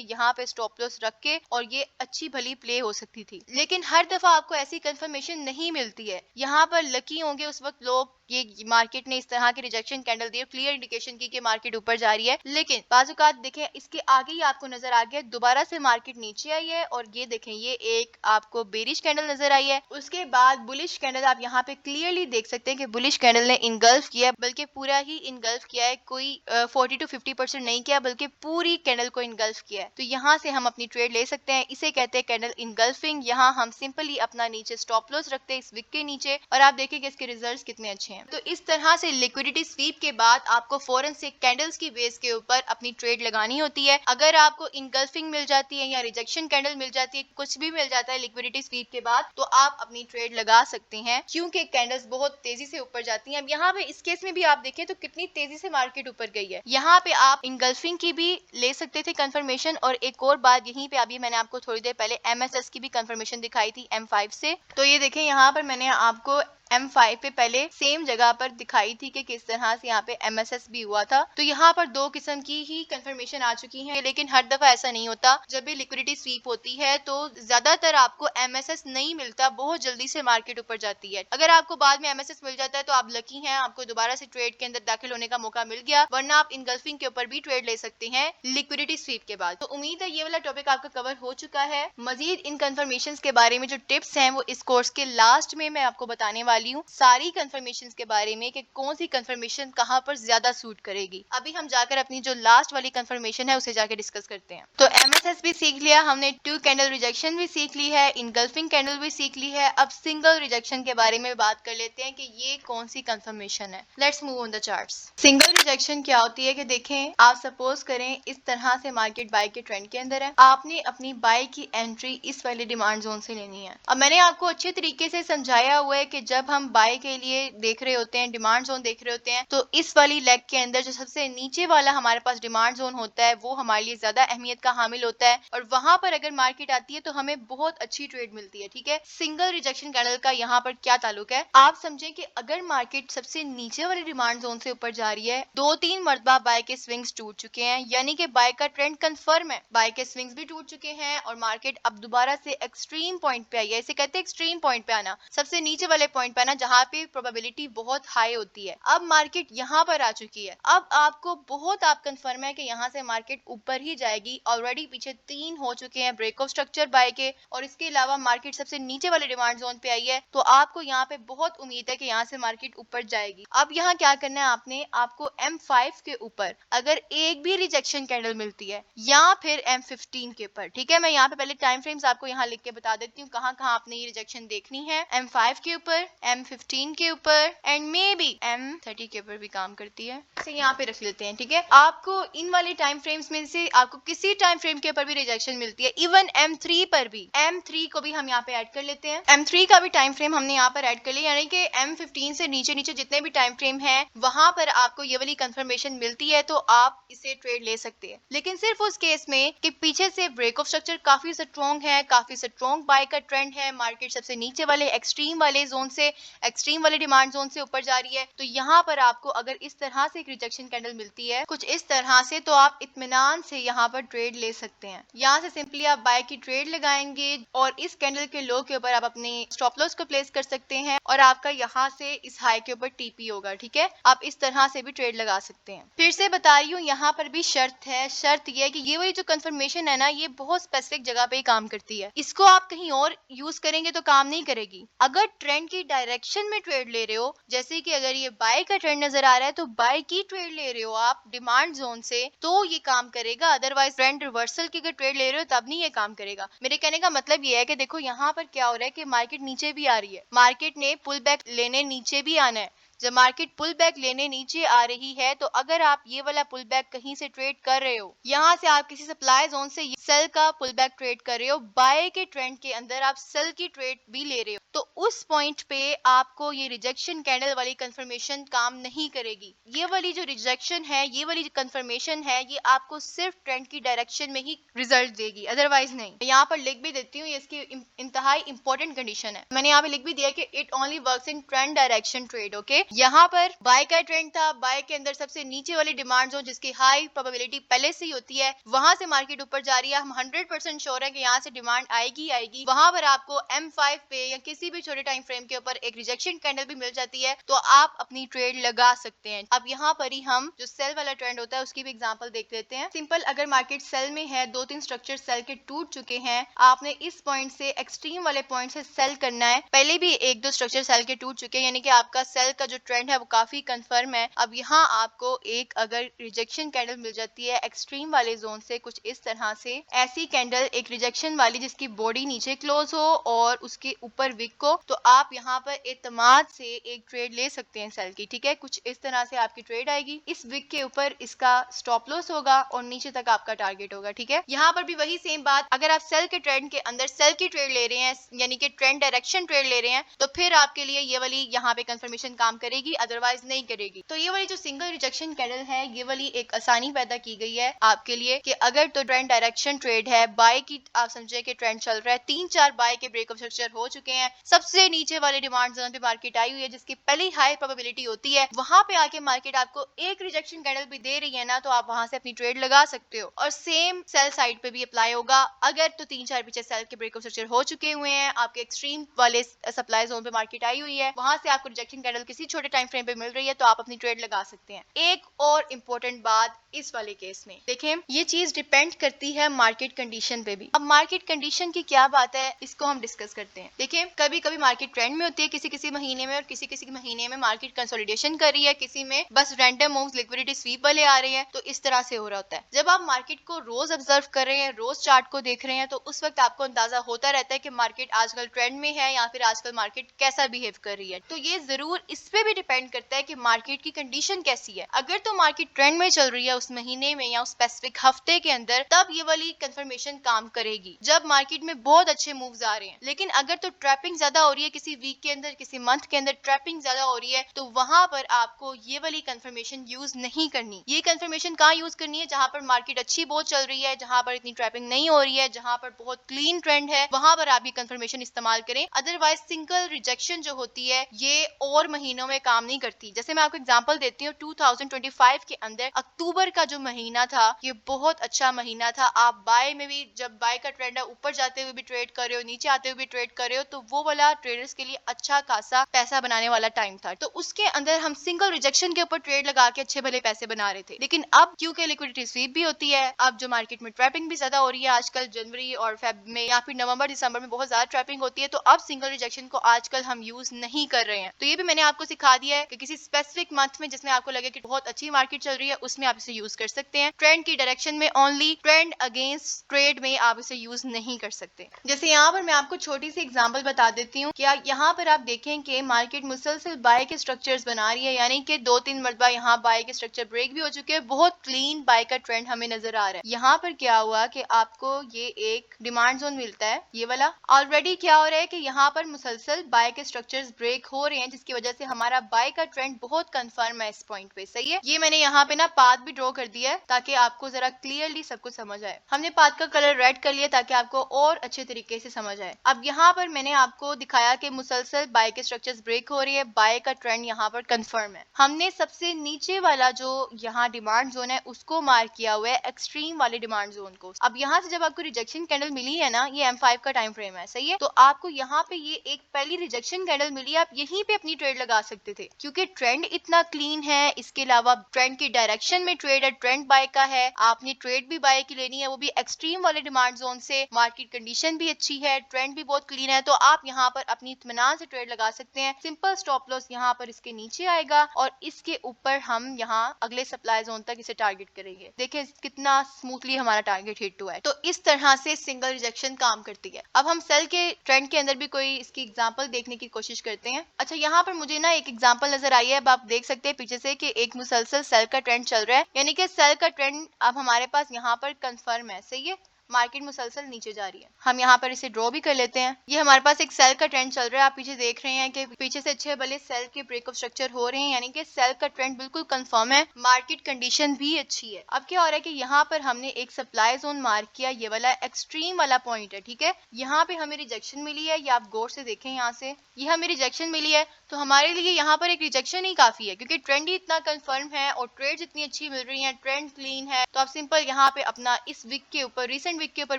यहाँ पे स्टॉप लॉस रख के, और ये अच्छी भली प्ले हो सकती थी। लेकिन हर दफा आपको ऐसी कंफर्मेशन नहीं मिलती है। यहाँ पर लकी होंगे उस वक्त लोग, ये मार्केट ने इस तरह की रिजेक्शन कैंडल दी, क्लियर इंडिकेशन की कि मार्केट ऊपर जा रही है। लेकिन बाजुकात देखें इसके आगे ही आपको नजर आ गया दोबारा से मार्केट नीचे आई है, और ये देखें ये एक आपको बेरिश कैंडल नजर आई है। उसके बाद बुलिश कैंडल आप यहाँ पे क्लियरली देख सकते हैं कि बुलिश कैंडल ने इनगल्फ किया, बल्कि पूरा ही इनगल्फ किया है, कोई 40 to 50% नहीं किया, बल्कि पूरी कैंडल को इनगल्फ किया है। तो यहाँ से हम अपनी ट्रेड ले सकते हैं, इसे कहते हैं कैंडल इनगल्फिंग। यहाँ हम सिंपली अपना नीचे स्टॉप लॉस रखते हैं इस विक के नीचे, और आप देखेंगे इसके रिजल्ट्स कितने अच्छे हैं। तो इस तरह से लिक्विडिटी स्वीप के बाद आपको फौरन से कैंडल्स की बेस के ऊपर अपनी ट्रेड लगानी होती है। अगर आपको इनगल्फिंग मिल जाती है या रिजेक्शन कैंडल मिल जाती है, कुछ भी मिल जाता है लिक्विडिटी स्वीप के बाद, तो आप अपनी ट्रेड लगा सकते हैं, क्योंकि कैंडल्स बहुत तेजी से ऊपर जाती हैं। अब यहाँ पे इस केस में भी आप देखें तो कितनी तेजी से मार्केट ऊपर गई है। यहाँ पे आप इनगल्फिंग की भी ले सकते थे कंफर्मेशन, और एक और बात यहीं पे अभी मैंने आपको थोड़ी देर पहले MSS की भी कंफर्मेशन दिखाई थी M5 से। तो ये देखें यहाँ पर मैंने आपको M5 पे पहले सेम जगह पर दिखाई थी कि किस तरह से यहाँ पे MSS भी हुआ था। तो यहाँ पर दो किस्म की ही कंफर्मेशन आ चुकी है, लेकिन हर दफा ऐसा नहीं होता। जब भी लिक्विडिटी स्वीप होती है तो ज्यादातर आपको MSS नहीं मिलता, बहुत जल्दी से मार्केट ऊपर जाती है। अगर आपको बाद में MSS मिल जाता है तो आप लकी हैं, आपको दोबारा से ट्रेड के अंदर दाखिल होने का मौका मिल गया, वरना आप इनगल्फिंग के ऊपर भी ट्रेड ले सकते हैं लिक्विडिटी स्वीप के बाद। तो उम्मीद है ये वाला टॉपिक आपका कवर हो चुका है। मजीद इन कंफर्मेशन के बारे में जो टिप्स हैं वो इस कोर्स के लास्ट में मैं आपको बताने वाली वाली हूँ सारी कंफर्मेशन के बारे में कि कौन सी कंफर्मेशन कहाँ पर ज्यादा सूट करेगी। अभी हम जाकर अपनी जो लास्ट वाली कंफर्मेशन है उसे जाकर डिस्कस करते हैं। तो MSS भी सीख लिया हमने, 2 कैंडल रिजेक्शन भी सीख ली है, इनगल्फिंग कैंडल भी सीख ली है। अब सिंगल रिजेक्शन के बारे में बात कर लेते हैं कि ये कौन सी कंफर्मेशन है। Let's move on the charts. Single rejection क्या होती है कि देखें, आप सपोज करें इस तरह से मार्केट बाय के ट्रेंड के अंदर है, आपने अपनी बाय की एंट्री इस वाले डिमांड जोन से लेनी है। अब मैंने आपको अच्छे तरीके से समझाया हुआ है कि जब हम बाय के लिए देख रहे होते हैं, डिमांड जोन देख रहे होते हैं, तो इस वाली लेग के अंदर जो सबसे नीचे वाला हमारे पास डिमांड जोन होता है वो हमारे लिए ज्यादा अहमियत का हामिल होता है, और वहां पर अगर मार्केट आती है तो हमें बहुत अच्छी ट्रेड मिलती है। ठीक है, सिंगल रिजेक्शन कैंडल का यहाँ पर क्या ताल्लुक है, आप समझें कि अगर मार्केट सबसे नीचे वाले डिमांड जोन से ऊपर जा रही है, 2-3 मरतबा बाय के स्विंग्स टूट चुके हैं, यानी कि बाय का ट्रेंड कंफर्म है, बाय के स्विंग्स भी टूट चुके हैं और मार्केट अब दोबारा से एक्सट्रीम पॉइंट पे आई है। इसे कहते हैं एक्सट्रीम पॉइंट पे आना, सबसे नीचे वाले पॉइंट पे आना जहां पे प्रोबेबिलिटी बहुत हाई होती है। अब मार्केट यहाँ पर आ चुकी है, अब आपको बहुत आप कंफर्म है कि यहाँ से मार्केट ऊपर ही जाएगी। ऑलरेडी पीछे 3 हो चुके हैं ब्रेक ऑफ स्ट्रक्चर बाय के, और इसके अलावा मार्केट सबसे नीचे वाले डिमांड जोन पे आई है, तो आपको यहाँ पे बहुत उम्मीद है कि यहाँ से मार्केट ऊपर जाएगी। अब यहाँ क्या करना है आपको M5 के ऊपर अगर एक भी रिजेक्शन कैंडल मिलती है या फिर M15 के ऊपर, ठीक है, मैं यहाँ पे पहले टाइम फ्रेम्स आपको यहाँ लिख के बता देती हूँ कहाँ कहाँ आपने ये रिजेक्शन देखनी है। M5 के ऊपर, M15 के ऊपर एंड मे बी M30 के ऊपर भी काम करती है, इसे यहाँ पे रख लेते हैं। ठीक है, आपको इन वाले टाइम फ्रेम्स में से आपको किसी टाइम फ्रेम के ऊपर भी रिजेक्शन मिलती है, इवन M3 पर भी। M3 को भी हम यहाँ पे ऐड कर लेते हैं, M3 का भी टाइम फ्रेम हमने यहाँ पर ऐड कर लिया, यानी कि M15 से नीचे नीचे जितने भी टाइम फ्रेम है वहां पर आपको ये वाली कंफर्मेशन मिलती है, तो आप इसे ट्रेड ले सकते हैं। लेकिन सिर्फ उस केस में कि पीछे से ब्रेक ऑफ स्ट्रक्चर काफी स्ट्रॉन्ग है, काफी स्ट्रॉन्ग बाय का ट्रेंड है, मार्केट सबसे नीचे वाले एक्सट्रीम वाले जोन से, एक्सट्रीम वाले डिमांड जोन से ऊपर जा रही है, तो यहाँ पर आपको अगर इस तरह से एक रिजेक्शन कैंडल मिलती है कुछ इस तरह से, तो आप इत्मीनान से यहाँ पर ट्रेड ले सकते हैं। यहाँ से सिंपली आप बाय की ट्रेड लगाएंगे और इस कैंडल के लो के ऊपर आप अपने स्टॉप लॉस को प्लेस कर सकते हैं, और आपका यहाँ से इस हाई के ऊपर टीपी होगा। ठीक है, आप इस तरह से भी ट्रेड लगा सकते हैं। फिर से बता रही हूँ, यहाँ पर भी शर्त है, शर्त ये है कि ये वाली जो कंफर्मेशन है ना, ये बहुत स्पेसिफिक जगह पे ही काम करती है, इसको आप कहीं और यूज करेंगे तो काम नहीं करेगी। अगर ट्रेंड की डायरेक्शन में ट्रेड ले रहे हो, जैसे कि अगर ये बाय का ट्रेंड नजर आ रहा है तो बाय की ट्रेड ले रहे हो आप डिमांड जोन से, तो ये काम करेगा। अदरवाइज ट्रेंड रिवर्सल की अगर ट्रेड ले रहे हो तब नहीं ये काम करेगा। मेरे कहने का मतलब ये है कि देखो यहाँ पर क्या हो रहा है कि मार्केट नीचे भी आ रही है, मार्केट ने पुल बैक लेने नीचे भी आना है। जब मार्केट पुल बैक लेने नीचे आ रही है, तो अगर आप ये वाला पुल बैक कहीं से ट्रेड कर रहे हो, यहाँ से आप किसी सप्लाई जोन से सेल का पुल बैक ट्रेड कर रहे हो, बाय के ट्रेंड के अंदर आप सेल की ट्रेड भी ले रहे हो, तो उस पॉइंट पे आपको ये रिजेक्शन कैंडल वाली कंफर्मेशन काम नहीं करेगी। ये वाली जो रिजेक्शन है, ये वाली जो कंफर्मेशन है, ये आपको सिर्फ ट्रेंड की डायरेक्शन में ही रिजल्ट देगी, अदरवाइज नहीं। यहाँ पर लिख भी देती हूँ, इसकी इंतहाई इंपॉर्टेंट कंडीशन है, मैंने यहाँ पे लिख भी दिया कि it only works in trend direction trade. Okay, यहाँ पर बाय का ट्रेंड था, बाय के अंदर सबसे नीचे वाली डिमांड जोन जिसकी हाई प्रोबेबिलिटी पहले से ही होती है, वहां से मार्केट ऊपर जा रही है, हम 100% श्योर है कि यहाँ से डिमांड आएगी आएगी। वहां पर आपको M5 पे या किसी भी छोटे टाइम फ्रेम के ऊपर एक रिजेक्शन कैंडल भी मिल जाती है, तो आप अपनी ट्रेड लगा सकते हैं। अब यहाँ पर ही हम जो सेल वाला ट्रेंड होता है उसकी भी एग्जांपल देख लेते हैं। सिंपल, अगर मार्केट सेल में है, 2-3 स्ट्रक्चर सेल के टूट चुके हैं, आपने इस पॉइंट से एक्सट्रीम वाले पॉइंट से सेल करना है। पहले भी 1-2 स्ट्रक्चर सेल के टूट चुके हैं, यानी कि आपका सेल का जो ट्रेंड है वो काफी कंफर्म है। अब यहाँ आपको एक अगर रिजेक्शन कैंडल मिल जाती है एक्सट्रीम वाले जोन से कुछ इस तरह से, ऐसी कैंडल एक रिजेक्शन वाली जिसकी बॉडी नीचे क्लोज हो और उसके ऊपर विक हो, तो आप यहाँ पर एतमाद से एक ट्रेड ले सकते हैं सेल की। ठीक है, कुछ इस तरह से आपकी ट्रेड आएगी, इस विक के ऊपर इसका स्टॉप लॉस होगा और नीचे तक आपका टारगेट होगा। ठीक है, यहाँ पर भी वही सेम बात, अगर आप सेल के ट्रेंड के अंदर सेल की ट्रेड ले रहे हैं, यानी कि ट्रेंड डायरेक्शन ट्रेड ले रहे हैं, तो फिर आपके लिए ये वाली यहाँ पे कंफर्मेशन काम करेगी, अदरवाइज नहीं करेगी। तो ये वाली जो सिंगल रिजेक्शन कैंडल है, ये वाली एक आसानी पैदा की गई है आपके लिए कि अगर तो ट्रेंड डायरेक्शन ट्रेड है, बाय की आप समझे कि ट्रेंड चल रहा है, 3-4 बाय के ब्रेक ऑफ स्ट्रक्चर हो चुके हैं, सबसे नीचे वाले डिमांड जोन पे मार्केट आई हुई है जिसकी पहली हाई प्रोबेबिलिटी होती है, वहां पे आके मार्केट आपको एक रिजेक्शन कैंडल भी दे रही है ना, तो आप वहां से अपनी ट्रेड लगा सकते हो। और सेम सेल साइड पे भी अप्लाई होगा, अगर तो 3-4 पीछे सेल के ब्रेक ऑफ स्ट्रक्चर हो चुके हुए हैं, आपके एक्सट्रीम वाले सप्लाई जोन पे मार्केट आई हुई है, वहां से आपको रिजेक्शन कैंडल किसी छोटे टाइम फ्रेम पे मिल रही है तो आप अपनी ट्रेड लगा सकते हैं। एक और इम्पोर्टेंट बात इस वाले केस में देखें, ये चीज डिपेंड करती है मार्केट कंडीशन पे भी। अब मार्केट कंडीशन की क्या बात है, इसको हम डिस्कस करते हैं। देखिए, कभी कभी मार्केट ट्रेंड में होती है किसी किसी महीने में, और किसी किसी महीने में मार्केट कंसोलिडेशन कर रही है, किसी में बस रैंडम मूव्स लिक्विडिटी स्वीप वाले आ रहे हैं, तो इस तरह से हो रहा होता है। जब आप मार्केट को रोज ऑब्जर्व कर रहे हैं, रोज चार्ट को देख रहे हैं, तो उस वक्त आपको अंदाजा होता रहता है कि मार्केट आजकल ट्रेंड में है या फिर आजकल मार्केट कैसा बिहेव कर रही है। तो ये जरूर इस पे भी डिपेंड करता है कि मार्केट की कंडीशन कैसी है। अगर तो मार्केट ट्रेंड में चल रही है उस महीने में या उस स्पेसिफिक हफ्ते के अंदर, तब ये वाली कंफर्मेशन काम करेगी जब मार्केट में बहुत अच्छे मूव्स आ रहे हैं। लेकिन अगर तो ट्रैपिंग ज्यादा हो रही है किसी वीक के अंदर, किसी मंथ के अंदर ट्रैपिंग ज्यादा हो रही है, तो वहां पर आपको ये वाली कंफर्मेशन यूज नहीं करनी। ये कंफर्मेशन कहाँ यूज करनी है, जहां पर मार्केट अच्छी बहुत चल रही है, जहां पर इतनी ट्रैपिंग नहीं हो रही है, जहां पर बहुत क्लीन ट्रेंड है, वहां पर आप ये कंफर्मेशन इस्तेमाल करें। अदरवाइज सिंगल रिजेक्शन जो होती है ये और महीनों में काम नहीं करती। जैसे मैं आपको एग्जांपल देती हूँ, 2025 के अंदर अक्टूबर का जो महीना था ये बहुत अच्छा महीना था। आप बाय में भी, जब बाय का ट्रेंड है, ऊपर जाते हुए भी ट्रेड कर रहे हो, नीचे आते हुए भी ट्रेड कर रहे हो, तो वो वाला ट्रेडर्स के लिए अच्छा खासा पैसा बनाने वाला टाइम था। तो उसके अंदर हम सिंगल रिजेक्शन के ऊपर ट्रेड लगा के अच्छे भले पैसे बना रहे थे। लेकिन अब क्योंकि लिक्विडिटी स्वीप भी होती है, अब जो मार्केट में ट्रैपिंग भी ज्यादा हो रही है आजकल, जनवरी और फेब में या फिर नवंबर दिसंबर में बहुत ज्यादा ट्रैपिंग होती है, तो अब सिंगल रिजेक्शन को आजकल हम यूज नहीं कर रहे हैं। तो ये भी मैंने आपको सिखा दिया है कि किसी स्पेसिफिक मंथ में जिसमें आपको लगे कि बहुत अच्छी मार्केट चल रही है, उसमें आप इसे यूज कर सकते हैं। ट्रेंड की डायरेक्शन में ओनली, ट्रेंड अगेंस्ट ट्रेड में आप इसे यूज नहीं कर सकते। जैसे यहाँ पर मैं आपको छोटी सी एग्जांपल बता देती हूँ। क्या यहाँ पर आप देखें कि मार्केट मुसलसल बाय के स्ट्रक्चर्स बना रही है, यानी कि 2-3 मरतबा यहाँ बाय के स्ट्रक्चर ब्रेक भी हो चुके हैं, बहुत क्लीन बाय का ट्रेंड हमें नजर आ रहा है। यहाँ पर क्या हुआ कि आपको ये एक डिमांड जोन मिलता है, ये वाला। ऑलरेडी क्या हो रहा है कि यहाँ पर मुसलसल बाय के स्ट्रक्चर्स ब्रेक हो रहे हैं, जिसकी वजह से हमारा बाय का ट्रेंड बहुत कंफर्म है इस पॉइंट पे। सही है, ये मैंने यहाँ पे ना पाथ भी ड्रॉ कर दिया है ताकि आपको जरा क्लियरली सब कुछ समझ आए। हमने पाथ का कलर रेड कर लिया ताकि आपको और अच्छे तरीके से समझ आए। अब यहाँ पर मैंने आपको दिखाया कि मुसलसल बाय के स्ट्रक्चर्स ब्रेक हो रही है, बाय का ट्रेंड यहाँ पर कंफर्म है। हमने सबसे नीचे वाला जो यहाँ डिमांड जोन है उसको मार्क किया हुआ है, एक्सट्रीम वाले डिमांड जोन को। अब यहाँ से जब आपको रिजेक्शन कैंडल मिली है ना, ये M5 का टाइम फ्रेम है, सही है, तो आपको यहाँ पे ये एक पहली रिजेक्शन कैंडल मिली, आप यहीं पे अपनी ट्रेड लगा सकते थे क्योंकि ट्रेंड इतना क्लीन है। इसके अलावा ट्रेंड की डायरेक्शन में ट्रेड है, ट्रेंड बाय का है, आपने ट्रेड भी बाय की लेनी है, वो भी एक्सट्रीम वाले डिमांड जोन से। मार्केट कंडीशन भी अच्छी है, ट्रेंड भी बहुत क्लीन है, तो आप यहाँ पर अपनी इत्मीनान से ट्रेड लगा सकते हैं। सिंपल स्टॉप लॉस यहाँ पर इसके नीचे आएगा और इसके ऊपर हम यहाँ अगले सप्लाई जोन तक इसे टारगेट करेंगे। देखिए कितना स्मूथली हमारा टारगेट हिट हुआ है। तो इस तरह से सिंगल रिजेक्शन काम करती है। अब हम सेल के ट्रेंड के अंदर भी कोई इसकी एग्जांपल देखने की कोशिश करते हैं। अच्छा, यहाँ पर मुझे ना एक एग्जांपल नजर आई है। अब आप देख सकते हैं पीछे से कि एक मुसलसल सेल का ट्रेंड चल रहा है, यानी कि सेल का ट्रेंड अब हमारे पास यहाँ पर कंफर्म है। सही है, मार्केट मुसलसल नीचे जा रही है। हम यहाँ पर इसे ड्रॉ भी कर लेते हैं। ये हमारे पास एक सेल का ट्रेंड चल रहा है, आप पीछे देख रहे हैं कि पीछे से अच्छे भले सेल के ब्रेकअप स्ट्रक्चर हो रहे हैं, यानी कि सेल का ट्रेंड बिल्कुल कंफर्म है, मार्केट कंडीशन भी अच्छी है। अब क्या हो रहा है कि यहाँ पर हमने एक सप्लाई जोन मार्क किया, ये वाला एक्सट्रीम वाला पॉइंट है, ठीक है। यहाँ पे हमें रिजेक्शन मिली है, ये आप गौर से देखें, यहाँ से ये हमें रिजेक्शन मिली है, तो हमारे लिए यहाँ पर एक रिजेक्शन ही काफी है क्योंकि ट्रेंड ही इतना कंफर्म है और ट्रेड्स इतनी अच्छी मिल रही है, ट्रेंड क्लीन है। तो आप सिंपल यहाँ पे अपना इस वीक के ऊपर, रिसेंट वीक के ऊपर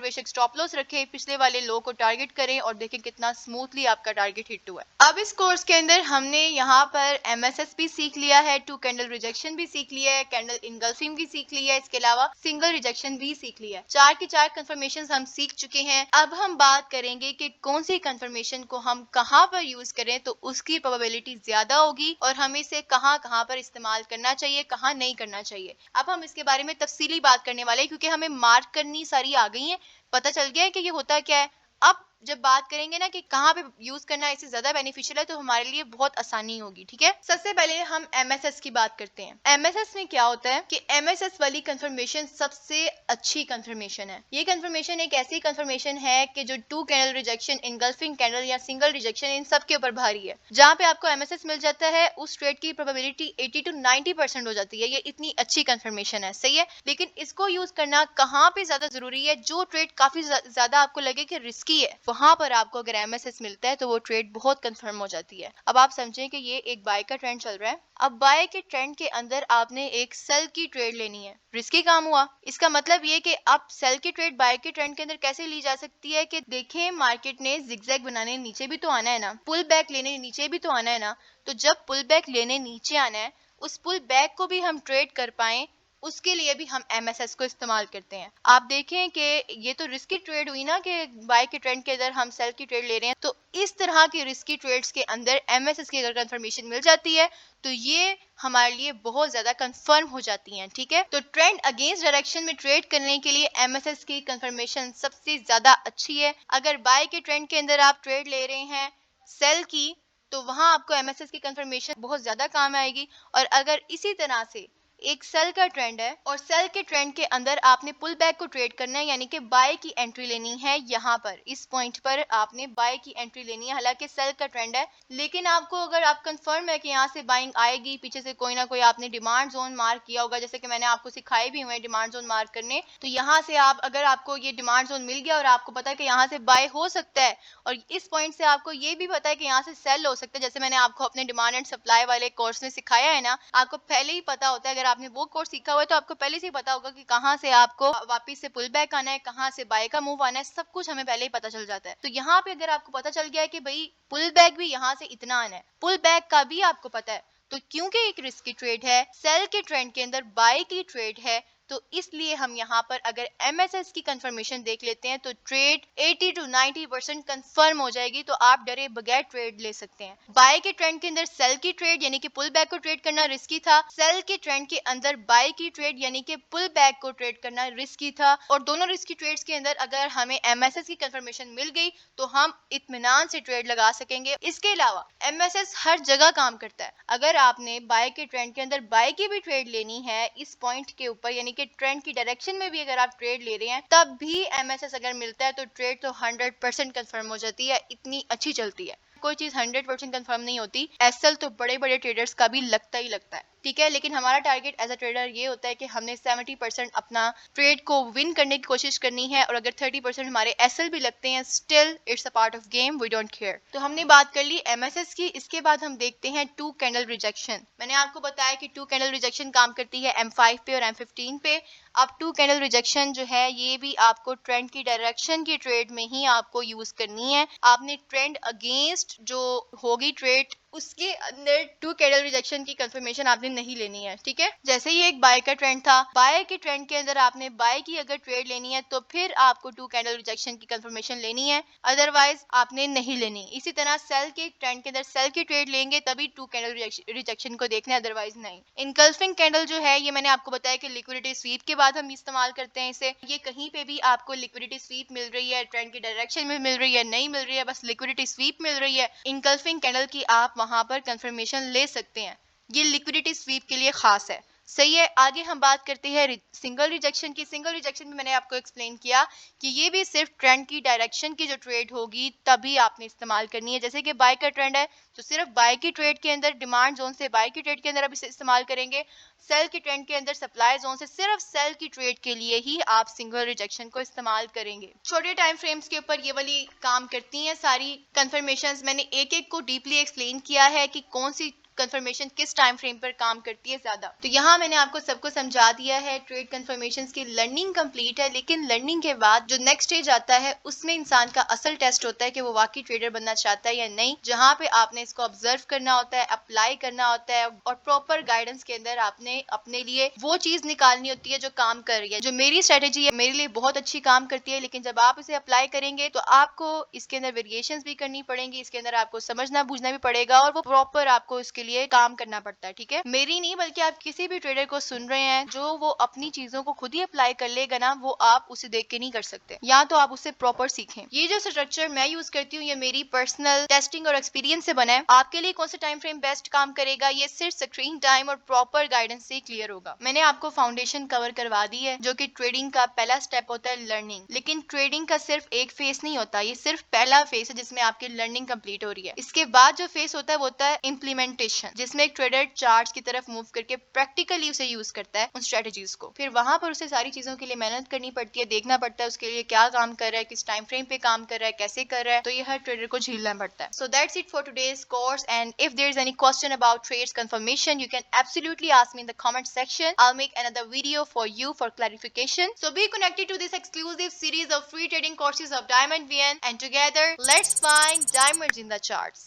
बेशक स्टॉप लॉस रखें, पिछले वाले लो को टारगेट करें और देखें कितना स्मूथली आपका टारगेट हिट हुआ है। अब इस कोर्स के अंदर हमने यहाँ पर MSS भी सीख लिया है, 2 कैंडल रिजेक्शन भी सीख लिया है, कैंडल इनगल्फिंग भी सीख लिया है, इसके अलावा सिंगल रिजेक्शन भी सीख लिया है। 4 की 4 कंफर्मेशन हम सीख चुके हैं। अब हम बात करेंगे कि कौन सी कंफर्मेशन को हम कहाँ पर यूज करें तो उसकी प्रोबेबिलिटी ज्यादा होगी और हमें इसे कहाँ कहाँ पर इस्तेमाल करना चाहिए, कहाँ नहीं करना चाहिए। अब हम इसके बारे में तफसीली बात करने वाले हैं क्योंकि हमें मार्क करनी सारी आ गई है, पता चल गया है कि ये होता क्या है। अब जब बात करेंगे ना कि कहाँ पे यूज करना इससे ज्यादा बेनिफिशियल है तो हमारे लिए बहुत आसानी होगी, ठीक है। सबसे पहले हम MSS की बात करते हैं। MSS में क्या होता है कि MSS वाली कंफर्मेशन सबसे अच्छी कंफर्मेशन है। ये कंफर्मेशन एक ऐसी कंफर्मेशन है कि जो 2 कैंडल रिजेक्शन, इनगल्फिंग कैंडल या सिंगल रिजेक्शन, इन सब के ऊपर भारी है। जहाँ पे आपको MSS मिल जाता है उस ट्रेड की प्रोबेबिलिटी 80 to 90% हो जाती है। ये इतनी अच्छी कंफर्मेशन है, सही है। लेकिन इसको यूज करना कहाँ पे ज्यादा जरूरी है, जो ट्रेड काफी ज्यादा आपको लगे कि रिस्की है। वहां पर आपको अगर MSS मिलता है तो वो ट्रेड बहुत कंफर्म हो जाती है। अब आप समझें कि ये एक बाय का ट्रेंड चल रहा है। अब बाय के ट्रेंड के अंदर आपने एक सेल की ट्रेड लेनी है। रिस्की काम हुआ। इसका मतलब ये कि अब सेल की ट्रेड बाय के ट्रेंड के अंदर कैसे ली जा सकती है कि देखें मार्केट ने जिगजैग बनाने नीचे भी तो आना है ना, पुल बैक लेने नीचे भी तो आना है ना। तो जब पुल बैक लेने नीचे आना है, उस पुल बैक को भी हम ट्रेड कर पाए, उसके लिए भी हम MSS को इस्तेमाल करते हैं। आप देखें कि ये तो रिस्की ट्रेड हुई ना कि बाय के ट्रेंड के अंदर हम सेल की ट्रेड ले रहे हैं। तो इस तरह की रिस्की ट्रेड्स के अंदर MSS की अगर कंफर्मेशन मिल जाती है तो ये हमारे लिए बहुत ज्यादा कंफर्म हो जाती हैं। ठीक है, तो ट्रेंड अगेंस्ट डायरेक्शन में ट्रेड करने के लिए MSS की कंफर्मेशन सबसे ज्यादा अच्छी है। अगर बाय के ट्रेंड के अंदर आप ट्रेड ले रहे हैं सेल की, तो वहां आपको MSS की कंफर्मेशन बहुत ज्यादा काम आएगी। और अगर इसी तरह से एक सेल का ट्रेंड है और सेल के ट्रेंड के अंदर आपने पुल बैक को ट्रेड करना है, यानी कि बाय की एंट्री लेनी है, यहाँ पर इस पॉइंट पर आपने बाय की एंट्री लेनी है। हालांकि सेल का ट्रेंड है, लेकिन आपको अगर आप कंफर्म है कि यहाँ से बाइंग आएगी, पीछे से कोई ना कोई आपने डिमांड जोन मार्क किया होगा, जैसे कि मैंने आपको सिखाए भी हुए डिमांड जोन मार्क करने। तो यहाँ से आप अगर आपको ये डिमांड जोन मिल गया और आपको पता है कि यहाँ से बाय हो सकता है, और इस पॉइंट से आपको ये भी पता है कि यहाँ से सेल हो सकता है, जैसे मैंने आपको अपने डिमांड एंड सप्लाई वाले कोर्स में सिखाया है ना, आपको पहले ही पता होता है। अगर आपने वो कोर्स सीखा हुआ है तो आपको पहले से ही पता होगा कि कहाँ से आपको वापस से पुल बैक आना है, कहाँ से बाय का मूव आना है, सब कुछ हमें पहले ही पता चल जाता है। तो यहाँ पे अगर आपको पता चल गया है कि भाई पुल बैक भी यहाँ से इतना आना है, पुल बैक का भी आपको पता है, तो क्योंकि एक रिस्की ट्रेड है, सेल के ट्रेंड के अंदर बाय की ट्रेड है, तो इसलिए हम यहाँ पर अगर MSS की कंफर्मेशन देख लेते हैं तो ट्रेड 80 to 90% कंफर्म हो जाएगी। तो आप डरे बगैर ट्रेड ले सकते हैं। बाय के ट्रेंड के अंदर सेल की ट्रेड यानी कि पुल बैक को ट्रेड करना रिस्की था, सेल के ट्रेंड के अंदर बाय की ट्रेड यानी कि पुल बैक को ट्रेड करना रिस्की था। और दोनों रिस्की ट्रेड्स के अंदर अगर हमें MSS की कंफर्मेशन मिल गई तो हम इत्मीनान से ट्रेड लगा सकेंगे। इसके अलावा MSS हर जगह काम करता है। अगर आपने बाय के ट्रेंड के अंदर बाय की भी ट्रेड लेनी है इस पॉइंट के ऊपर, यानी कि ट्रेंड की डायरेक्शन में भी अगर आप ट्रेड ले रहे हैं, तब भी MSS अगर मिलता है तो ट्रेड तो 100% कंफर्म हो जाती है। इतनी अच्छी चलती है। कोई चीज 100% कंफर्म नहीं होती। SL तो बड़े बड़े ट्रेडर्स का भी लगता ही लगता है, ठीक है, लेकिन हमारा टारगेट एज अ ट्रेडर ये होता है कि हमने 70% अपना ट्रेड को विन करने की कोशिश करनी है, और अगर 30% हमारे SL भी लगते हैं, still it's a part of game, we don't care. तो हमने बात कर ली MSS की। इसके बाद हम देखते हैं 2 कैंडल रिजेक्शन। मैंने आपको बताया कि 2 कैंडल रिजेक्शन काम करती है M5 पे और M15 पे। अब 2 कैंडल रिजेक्शन जो है ये भी आपको ट्रेंड की डायरेक्शन की ट्रेड में ही आपको यूज करनी है। आपने ट्रेंड अगेंस्ट जो होगी ट्रेड उसके अंदर 2 कैंडल रिजेक्शन की कंफर्मेशन आपने नहीं लेनी है, ठीक है। जैसे ही एक बाय का ट्रेंड था, बाय के ट्रेंड के अंदर आपने बाय की अगर ट्रेड लेनी है तो फिर आपको 2 कैंडल रिजेक्शन की कंफर्मेशन लेनी है, अदरवाइज आपने नहीं लेनी। इसी तरह सेल के ट्रेंड के अंदर सेल की ट्रेड लेंगे तभी 2 कैंडल रिजेक्शन को देखना है, अदरवाइज नहीं। इनकल्फिंग कैंडल जो है ये मैंने आपको बताया कि लिक्विडिटी स्वीप के बाद हम इस्तेमाल करते हैं इसे। ये कहीं पे भी आपको लिक्विडिटी स्वीप मिल रही है, ट्रेंड की डायरेक्शन में मिल रही है, नहीं मिल रही है, बस लिक्विडिटी स्वीप मिल रही है, इनकल्फिंग कैंडल की आप वहां पर कंफर्मेशन ले सकते हैं। ये लिक्विडिटी स्वीप के लिए खास है, सही है। आगे हम बात करते हैं सिंगल रिजेक्शन की। सिंगल रिजेक्शन में मैंने आपको एक्सप्लेन किया कि ये भी सिर्फ ट्रेंड की डायरेक्शन की जो ट्रेड होगी तभी आपने इस्तेमाल करनी है। जैसे कि बाय का ट्रेंड है तो सिर्फ बाय की ट्रेड के अंदर, डिमांड जोन से बाय की ट्रेड के अंदर आप इसे इस्तेमाल करेंगे। सेल की ट्रेंड के अंदर सप्लाई जोन से सिर्फ सेल की ट्रेड के लिए ही आप सिंगल रिजेक्शन को इस्तेमाल करेंगे। छोटे टाइम फ्रेम्स के ऊपर ये वाली काम करती हैं सारी कंफर्मेशंस। मैंने एक एक को डीपली एक्सप्लेन किया है कि कौन सी कंफर्मेशन किस टाइम फ्रेम पर काम करती है ज्यादा। तो यहाँ मैंने आपको सबको समझा दिया है। ट्रेड कंफर्मेशंस की लर्निंग कंप्लीट है, लेकिन लर्निंग के बाद जो नेक्स्ट स्टेज आता है उसमें इंसान का असल टेस्ट होता है कि वो वाकई ट्रेडर बनना चाहता है या नहीं, जहाँ पे आपने इसको ऑब्जर्व करना होता है, अप्लाई करना होता है, और प्रॉपर गाइडेंस के अंदर आपने अपने लिए वो चीज निकालनी होती है जो काम कर रही है। जो मेरी स्ट्रेटेजी है मेरे लिए बहुत अच्छी काम करती है, लेकिन जब आप इसे अप्लाई करेंगे तो आपको इसके अंदर वेरिएशंस भी करनी पड़ेंगी, इसके अंदर आपको समझना बूझना भी पड़ेगा, और वो प्रॉपर आपको इसके लिए काम करना पड़ता है, ठीक है। मेरी नहीं बल्कि आप किसी भी ट्रेडर को सुन रहे हैं जो वो अपनी चीजों को खुद ही अप्लाई कर लेगा ना, वो आप उसे देख के नहीं कर सकते, या तो आप उससे प्रॉपर सीखें। ये जो स्ट्रक्चर मैं यूज करती हूँ ये मेरी पर्सनल टेस्टिंग और एक्सपीरियंस से बना है। आपके लिए कौन सा टाइम फ्रेम बेस्ट काम करेगा ये सिर्फ स्क्रीन टाइम और प्रॉपर गाइडेंस से क्लियर होगा। मैंने आपको फाउंडेशन कवर करवा दी है जो कि ट्रेडिंग का पहला स्टेप होता है लर्निंग, लेकिन ट्रेडिंग का सिर्फ एक फेस नहीं होता, ये सिर्फ पहला फेस है जिसमें आपकी लर्निंग कंप्लीट हो रही है। इसके बाद जो फेस होता है वो होता है इम्प्लीमेंटेशन। क्लासिफिकेशन, जिसमें एक ट्रेडर चार्ट्स की तरफ मूव करके प्रैक्टिकली उसे यूज करता है उन स्ट्रेटेजीज को। फिर वहां पर उसे सारी चीजों के लिए मेहनत करनी पड़ती है, देखना पड़ता है उसके लिए क्या काम कर रहा है, किस टाइम फ्रेम पे काम कर रहा है, कैसे कर रहा है, तो ये हर ट्रेडर को झेलना पड़ता है। So that's it for today's course, and if there is any question about trades confirmation, you can absolutely ask me in the comment section. I'll make another video for you for clarification. So be connected to this exclusive series of free trading courses of Diamond VN, and together let's find diamonds in the charts.